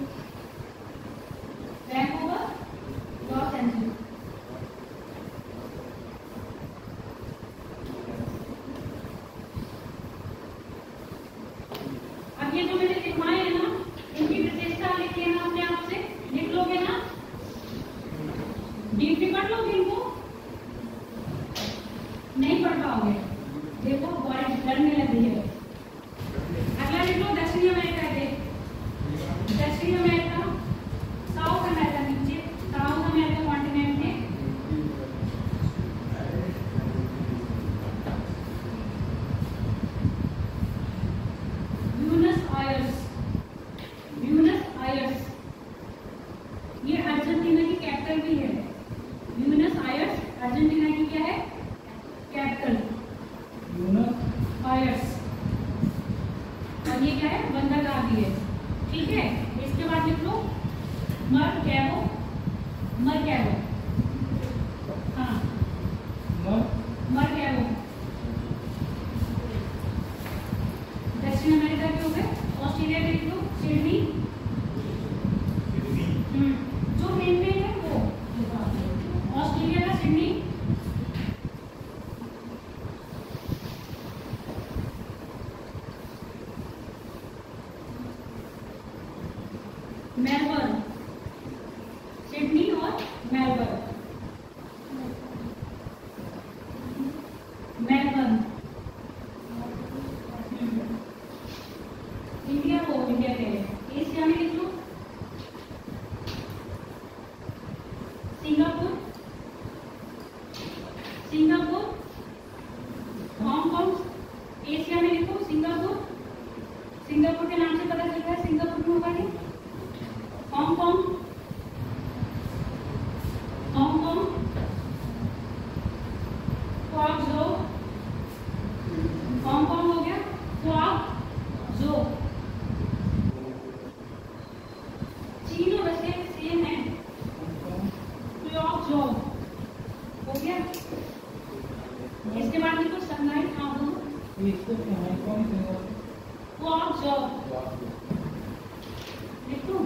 Vancouver, Los Angeles. अब ये जो मैंने लिखवाए हैं ना, इनकी विशेषता लिख लेना अपने आप से, लिख लोगे ना? डीपी पढ़ लोगे इनको? नहीं पढ़ पाओगे। देखो बॉडी डरने लगी है। अगला लिख लो दक्षिणी अमेरिका के, दक्षिणी अमेरिका, साउथ अमेरिका, नीचे साउथ अमेरिका कॉन्टिनेंट में ब्यूनस आयर्स, ब्यूनस आयर्स, ये अर्जेंटीना की कैपिटल भी है। ब्यूनस आयर्स अर्जेंटीना की क्या है? Capital, Aires. और ये क्या है? बंदरगाह भी है। ठीक है, इसके बाद लिख लो मरकैबो, मरकैबो, हाँ मरकैबो। दक्षिण अमेरिका के हो गए। ऑस्ट्रेलिया के लिख लो सिडनी, जो मेन में है वो ऑस्ट्रेलिया का सिडनी, मेलबर्न, सिडनी और मेलबर्न, मेलबर्न। इंडिया को इंडिया के एशिया में लिख लो सिंगापुर, सिंगापुर, हांगकांग। एशिया में लिखो सिंगापुर, सिंगापुर के नाम से पता चलता है सिंगापुर में होगा नहीं। हांगकांग, हांगकांग, क्वांगझो, हांगकांग हो गया, क्वांगझो। चीन और रशिया सेम है, क्वांगझो हो गया। इसके बाद लिखो शंघाई हांगकांग, क्वांगझो लिख दूं?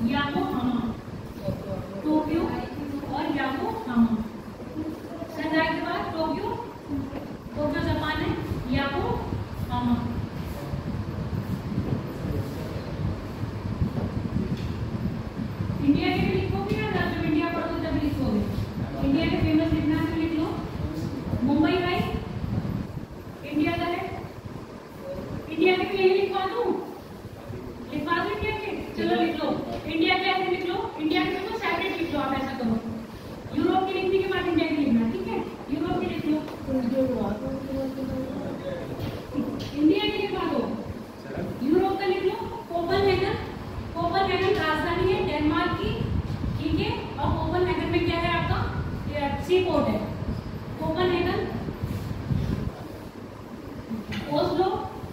याकोहामा, टोक्यो और याकोहामा। शंघाई के बाद टोक्यो, टोक्यो जापान है, याकोहामा। इंडिया के भी लिखोगे या जब इंडिया पढ़ो तब लिखोगे? इंडिया के फेमस लिखना है तो लिख लो। मुंबई भाई इंडिया का है, इंडिया के भी यही लिखवा दूं, लिखवा दूं इंडिया के? चलो लिख लो। इंडिया के ऐसे लिख लो, इंडिया के तो सेपरेट लिख लो, आप ऐसा करो। यूरोप की लिखने के बाद इंडिया की लिखना, ठीक है? यूरोप की लिख लो, इंडिया की लिखवा दो। यूरोप का लिख लो, कोपेनहेगन। कोपेनहेगन राजधानी है डेनमार्क की, ठीक है? और कोपेनहेगन में क्या है आपका? सी पोर्ट है कोपेनहेगन। ओस्लो,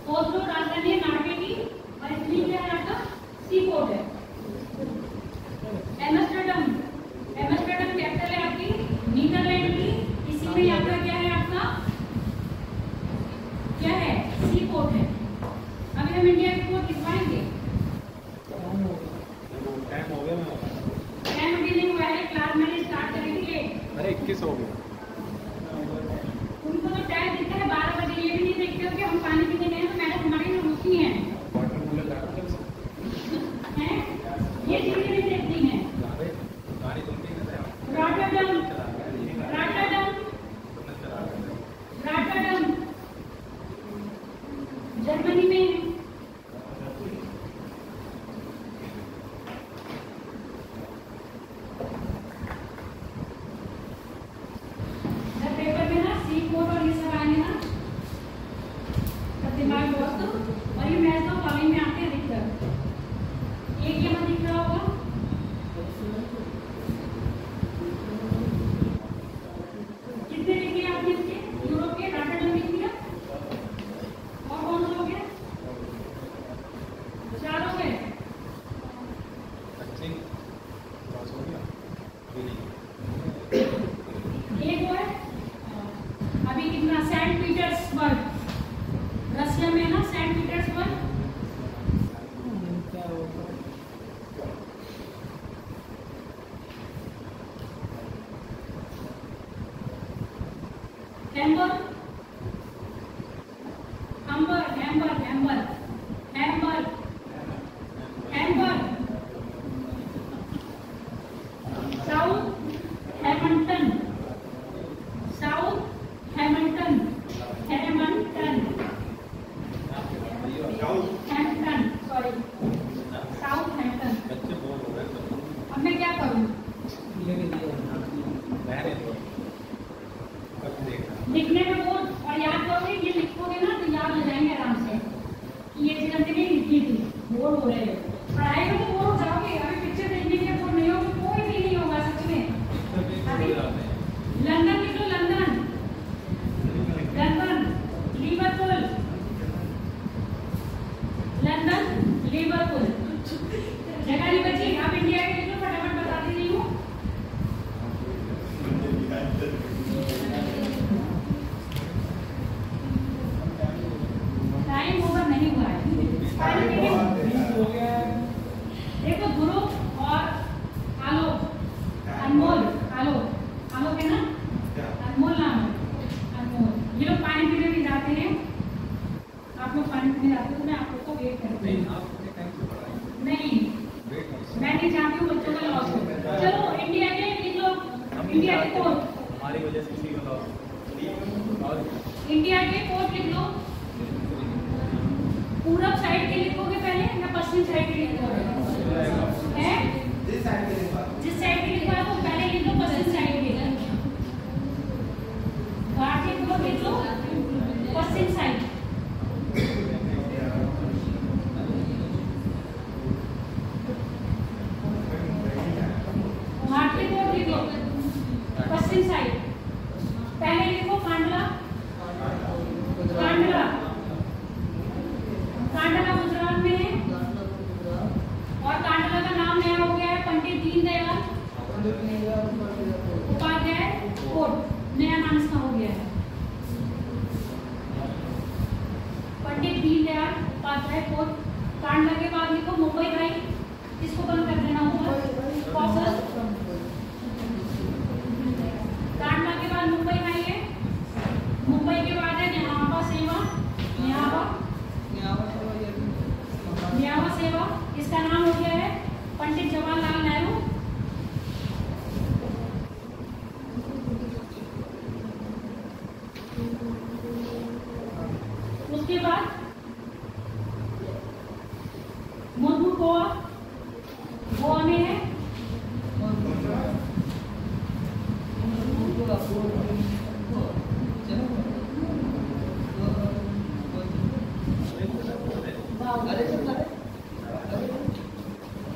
ओस्लो राजधानी है नॉर्वे की और इसलिए क्या है आपका? सी पोर्ट है। एम्स्टर्डम, एम्स्टर्डम कैपिटल है आपकी नीदरलैंड की, इसी में आपका क्या है? आपका क्या है? सी पोर्ट है। अभी हम इंडिया की पोर्ट लिखवाएंगे। टाइम हो गया मैं टाइम अभी नहीं हुआ है, क्लास मैंने स्टार्ट करेंगे। अरे 21 हो गया। उनको तो टाइम दिखता है 12 बजे, ये भी नहीं देखते हो कि हम पानी पीने गए तो मैडम हमारी में रुकी हैं, हैं? ये चीजें नहीं देखती हैं। रॉटरडम, रॉटरडम, रॉटरडम जर्मनी में है। जब पेपर में ना सी कोड और ये सब आएंगे ना तब दिमाग बहुत, और ये मैथ तो कॉलेज में आते हैं अधिकतर। एक यहाँ दिख रहा होगा, कितने लिखे आपने इसके? यूरोप के रॉटरडम लिख दिया, और कौन सा हो गया? 4 हो गए। एक और अभी कितना? सेंट पीटर्सबर्ग, रशिया में ना, Saint Petersburg. Hamburg, Hamburg, Hamburg, Hamburg, Hamburg, Hamburg. South Hamilton, South Hamilton, Hamilton, Hampton, sorry, Southampton. अब मैं क्या करूं? लिखने में बोल और याद करोगे, ये लिखोगे ना तो याद हो जाएंगे आराम से कि ये चीज हमने नहीं लिखी थी। बोर हो रहे हो, पढ़ाई में तो बोर हो जाओगे। अभी पिक्चर देखने के बोर नहीं होगे, कोई भी नहीं होगा सच में। अभी लंदन लिख लो, London, London, Liverpool, London, Liverpool. जगह नहीं बची, आप इंडिया के लिख लो, फटाफट बताती नहीं हूँ। टाइम ओवर नहीं हुआ है। देखो ध्रुव और आलोक, अनमोल, आलोक, आलोक है ना, अनमोल नाम है, अनमोल। ये लोग पानी पीने भी जाते हैं। आप लोग पानी पीने जाते हो तो मैं आप लोग को वेट करती हूँ। नहीं, मैं नहीं चाहती हूँ बच्चों का लॉस हो। चलो इंडिया के लिख लो, इंडिया के कोर्ट, हमारी वजह से किसी का इंडिया के कोर्ट लिख लो। पूरब साइड के लिखोगे पहले या पश्चिम साइड के लिखोगे? जिस साइड के लिखवा तो पहले लिख लो पश्चिम साइड के। भारतीय कोर्ट लिख लो पश्चिम साइड। भारतीय कोर्ट लिख लो पश्चिम साइड। पहले लिखो कांडला, कांडला, कांडला गुजरात में है और कांडला का नाम नया हो गया है पंडित दीनदयाल उपाध्याय कोर्ट, नया नाम इसका हो गया है पंडित दीनदयाल उपाध्याय कोर्ट। कांडला के बाद लिखो मुंबई भाई, इसको बंद कर देना कौशल कांडला के बाद मुंबई में है, मुंबई के बाद है न्यावा सेवा, न्यावा सेवा, इसका नाम हो गया है पंडित जवाहरलाल नेहरू। उसके बाद मुर्मू गोवा, गोवा में है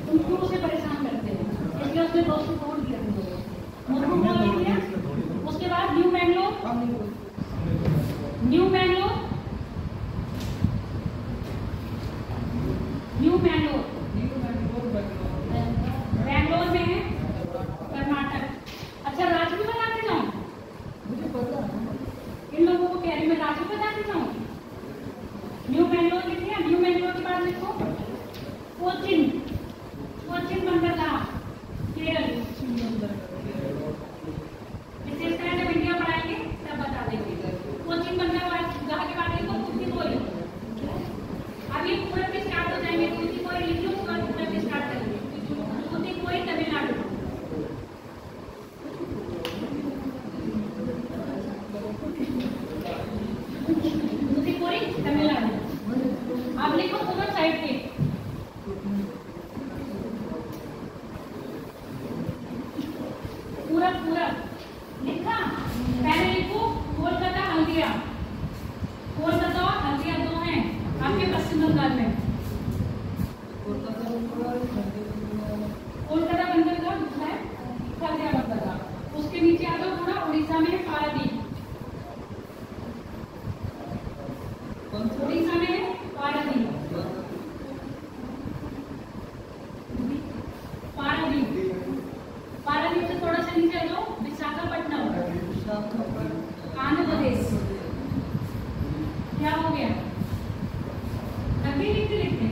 तुम क्यों उसे परेशान करते हो, इसलिए उसने दोस्त तोड़ दिया तुम लोगों से। मुर्मू गोवा ले लिया। उसके बाद new Bangalore, new Bangalore, new Bangalore, Bangalore में है कर्नाटक। अच्छा राज्य भी बताते जाऊं, मुझे पता है। इन लोगों को कह रही मैं राज्य बताते जाऊं। न्यू बैंगलोर लिख लिया। न्यू बैंगलोर के बाद लिखो कोचिन, कोचिन बंदरगाह केरल। विशेषताएं जब इंडिया पढ़ाएंगे तब बता देंगे। कोचिन बंदरगाह के बाद लिखो तूतीकोरिन। अब ये पूरा भी स्टार्ट हो जाएंगे। तूतीकोरिन लिख लो, उसका पूरा भी स्टार्ट करेंगे। तूतीकोरिन तमिलनाडु, तूतीकोरिन तमिलनाडु। अब लिखो पूरा साइड पे पूरा पूरा लिखा। पहले लिखो कोलकाता हल्दिया, कोलकाता और हल्दिया दो हैं आपके पश्चिम बंगाल में। कोलकाता बंदरगाह है, हल्दिया बंदरगाह। उसके नीचे आ जाओ पूरा उड़ीसा में पारादीप, उड़ीसा में है पारादीप, पारादीप। पारादीप से थोड़ा सा नीचे आ जाओ विशाखापट्टनम, आंध्र प्रदेश। क्या हो गया, तभी लिखते लिखते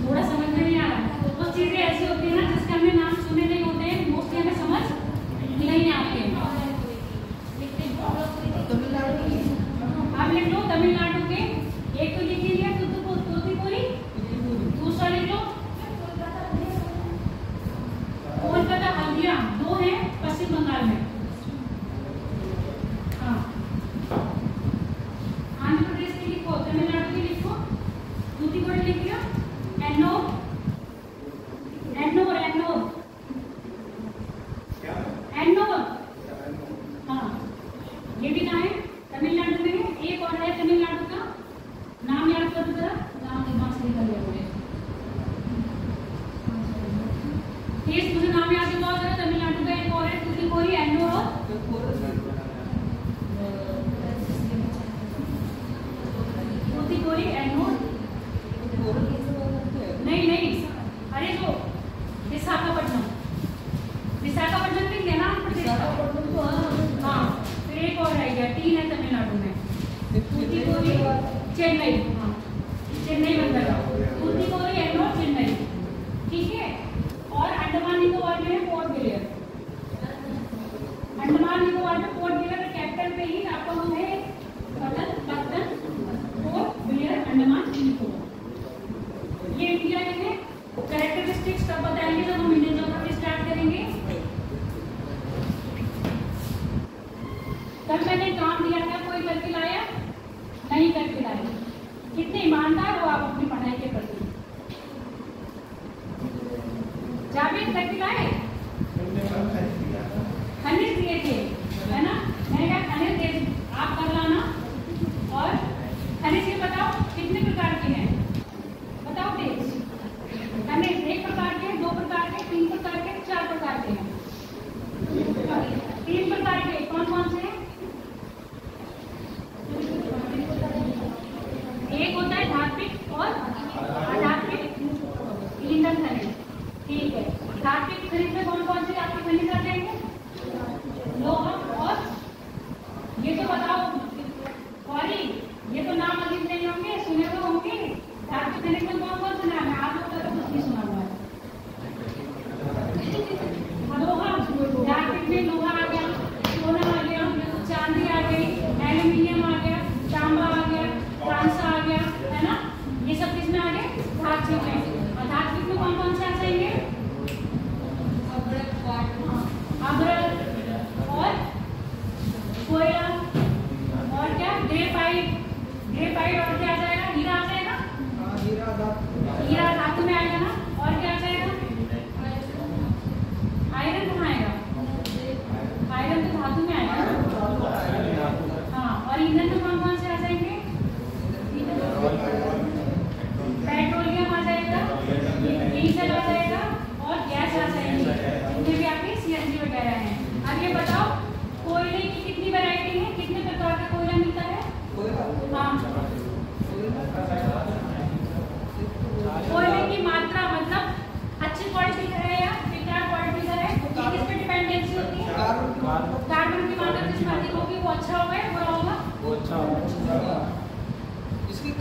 थोड़ा समझ में नहीं आ रहा। कुछ चीजें ऐसी होती है ना जिसके हमने नाम सुने नहीं होते हैं, मोस्टली हमें समझ नहीं आते हैं। आप लिख लो तमिलनाडु के, एक तो लिख लिया तूतीकोरिन, दूसरा लिख लो कोलकाता हल्दिया, दो हैं पश्चिम बंगाल में। हाँ, आंध्र प्रदेश की लिखो, तमिलनाडु की लिखो, तूतीकोरिन लिख लिया। एन्नोर, एन्नोर, एन्नोर, एन्नोर। हाँ, ये भी कहाँ है, तमिलनाडु में है। एक और है तमिलनाडु का नाम याद कर दो, नाम दिमाग से निकल गया मुझे। मुझे नाम याद दिलाओ जरा। तमिलनाडु का एक और है तूतीकोरिन, एन्नोर और तूतीकोरिन, एन्नोर। नहीं नहीं, अरे जो विशाखापट्टनम, विशाखापट्टनम भी है ना आंध्र प्रदेश का। हाँ, फिर एक और रह गया, 3 है तमिलनाडु में। तूतीकोरिन, चेन्नई, हाँ चेन्नई बंदरगाह, तूतीकोरिन, एन्नोर, चेन्नई। ठीक है। और अंडमान निकोबार में है पोर्ट ब्लेयर। अंडमान निकोबार में पोर्ट ब्लेयर के कैपिटल पे ही आपका वो है पत्तन, पोर्ट ब्लेयर, अंडमान निकोबार। ये इंडिया के हैं। कैरेक्टरिस्टिक्स तब बताएंगे जब हम इंडियन ज्योग्राफी स्टार्ट करेंगे। तब मैंने काम दिया था, कोई करके लाया नहीं, करके लाया। कितने ईमानदार हो आप अपनी पढ़ाई के प्रति। जावेद करके लाए, खनिज दिए थे, है ना। मैंने कहा खनिज आप कर लाना। और खनिज ये बताओ कितने प्रकार के हैं।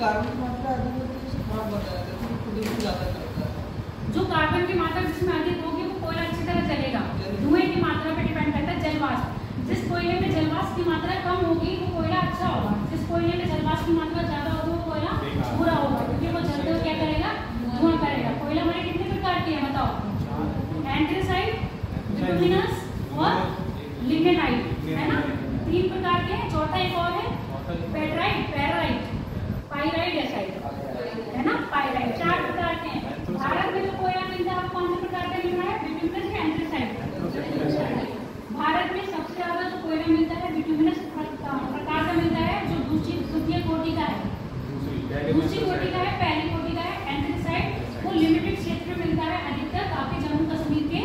कार्बन की मात्रा अधिक होती है उसे खराब बताया जाता है, प्रदूषण ज़्यादा करता है। जो कार्बन की मात्रा जिसमें अधिक होगी वो कोयला अच्छी तरह जलेगा। धुएं की मात्रा पे डिपेंड करता है जलवाष्प। जिस कोयले में जलवाष्प की मात्रा कम होगी वो कोयला अच्छा होगा, जिस कोयले में जलवाष्प की मात्रा ज्यादा होगी वो कोयला बुरा होगा, क्योंकि वो जलते हुए क्या करेगा, धुआं करेगा। कोयला हमारे कितने प्रकार के हैं बताओ? एंथ्रेसाइट, बिटुमिनस और लिग्नाइट, है ना? 3 प्रकार के हैं। चौथा एक और है पेटराइट, पैराइट, पाइराइट या साइट, है ना? पाइराइट 4 प्रकार के हैं। भारत में जो कोयला मिलता है कौन से प्रकार का मिल रहा है? बिटुमिनस या एंथ्रेसाइट? भारत में सबसे ज्यादा जो कोयला मिलता है बिटुमिनस प्रकार का मिलता है, जो द्वितीय कोटि का है। दूसरी कोटि का है, पहली कोटि का है। एंथ्रेसाइट वो लिमिटेड क्षेत्र में मिलता है, अधिकतर काफी जम्मू कश्मीर के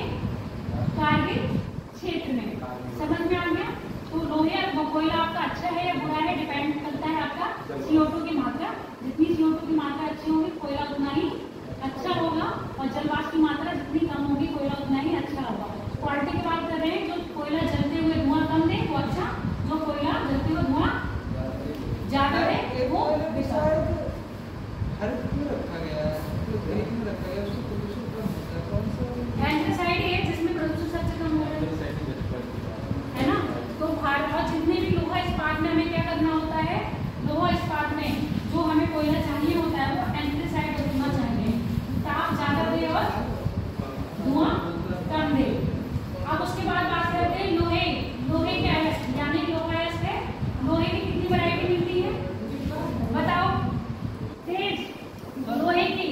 कारगिल क्षेत्र में। समझ में आ गया? तो लोहे कोयला आपका अच्छा है या बुरा है डिपेंड करता है आपका CO2 की मात्रा। जितनी CO2 की मात्रा अच्छी होगी कोयला उतना ही अच्छा होगा, और जलवाष्प की मात्रा जितनी कम होगी कोयला उतना ही अच्छा होगा। क्वालिटी की बात कर रहे हैं, जो कोयला जलते हुए धुआं कम दे वो अच्छा, जो कोयला जलते हुए धुआं ज्यादा दे वो शायद हर में रखा गया है, तो एक में रखा गया उससे प्रदूषण कम होता है। कौन सा? एंथ्रेसाइट है जिसमें प्रदूषण सबसे कम हो रहा है ना? तो भारत और जितने भी लोहा इस्पात में हमें क्या करना होता है, लोहा इस्पात में जो हमें कोयला चाहिए होता है वो एंथ्रेसाइट होना चाहिए, ताप ज्यादा दे और धुआं कम दे। अब उसके बाद बात करते हैं लोहे। लोहे क्या है? यानी लोहा है, लोहे की कितनी वैरायटी मिलती है बताओ? तेज लोहे की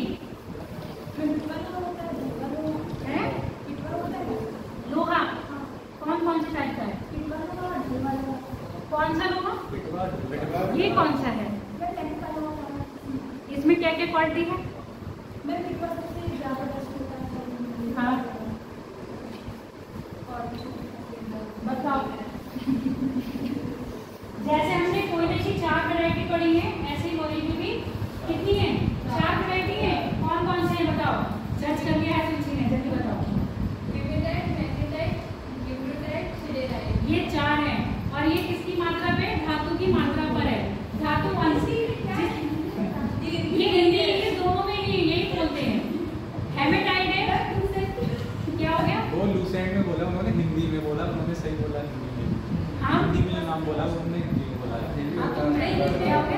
है लोहा कौन कौन से टाइप का है? कौन सा लोहा? ये कौन सा है? इसमें क्या क्या क्वालिटी है? हाँ बताओ। जैसे हमने कोयले की 4 वैरायटी पढ़ी है, ऐसे लोहे की भी कितनी है? 4 वैरायटी है। कौन कौन से हैं बताओ? जज करके ऐसे पूछिए, जल्दी बताओ। ये 4 है, और ये किसकी मात्रा पे? धातु की मात्रा पर है। धातु ये हिंदी इंग्लिश दोनों में यही बोलते हैं। हेमेटाइट है, क्या हो गया? वो लूसेंट में बोला उन्होंने, हिंदी में बोला उन्होंने, सही बोला हिंदी में। हाँ हिंदी में जो नाम बोला वो उन्होंने हिंदी में बोला। तुम नहीं बोलते हो क्या?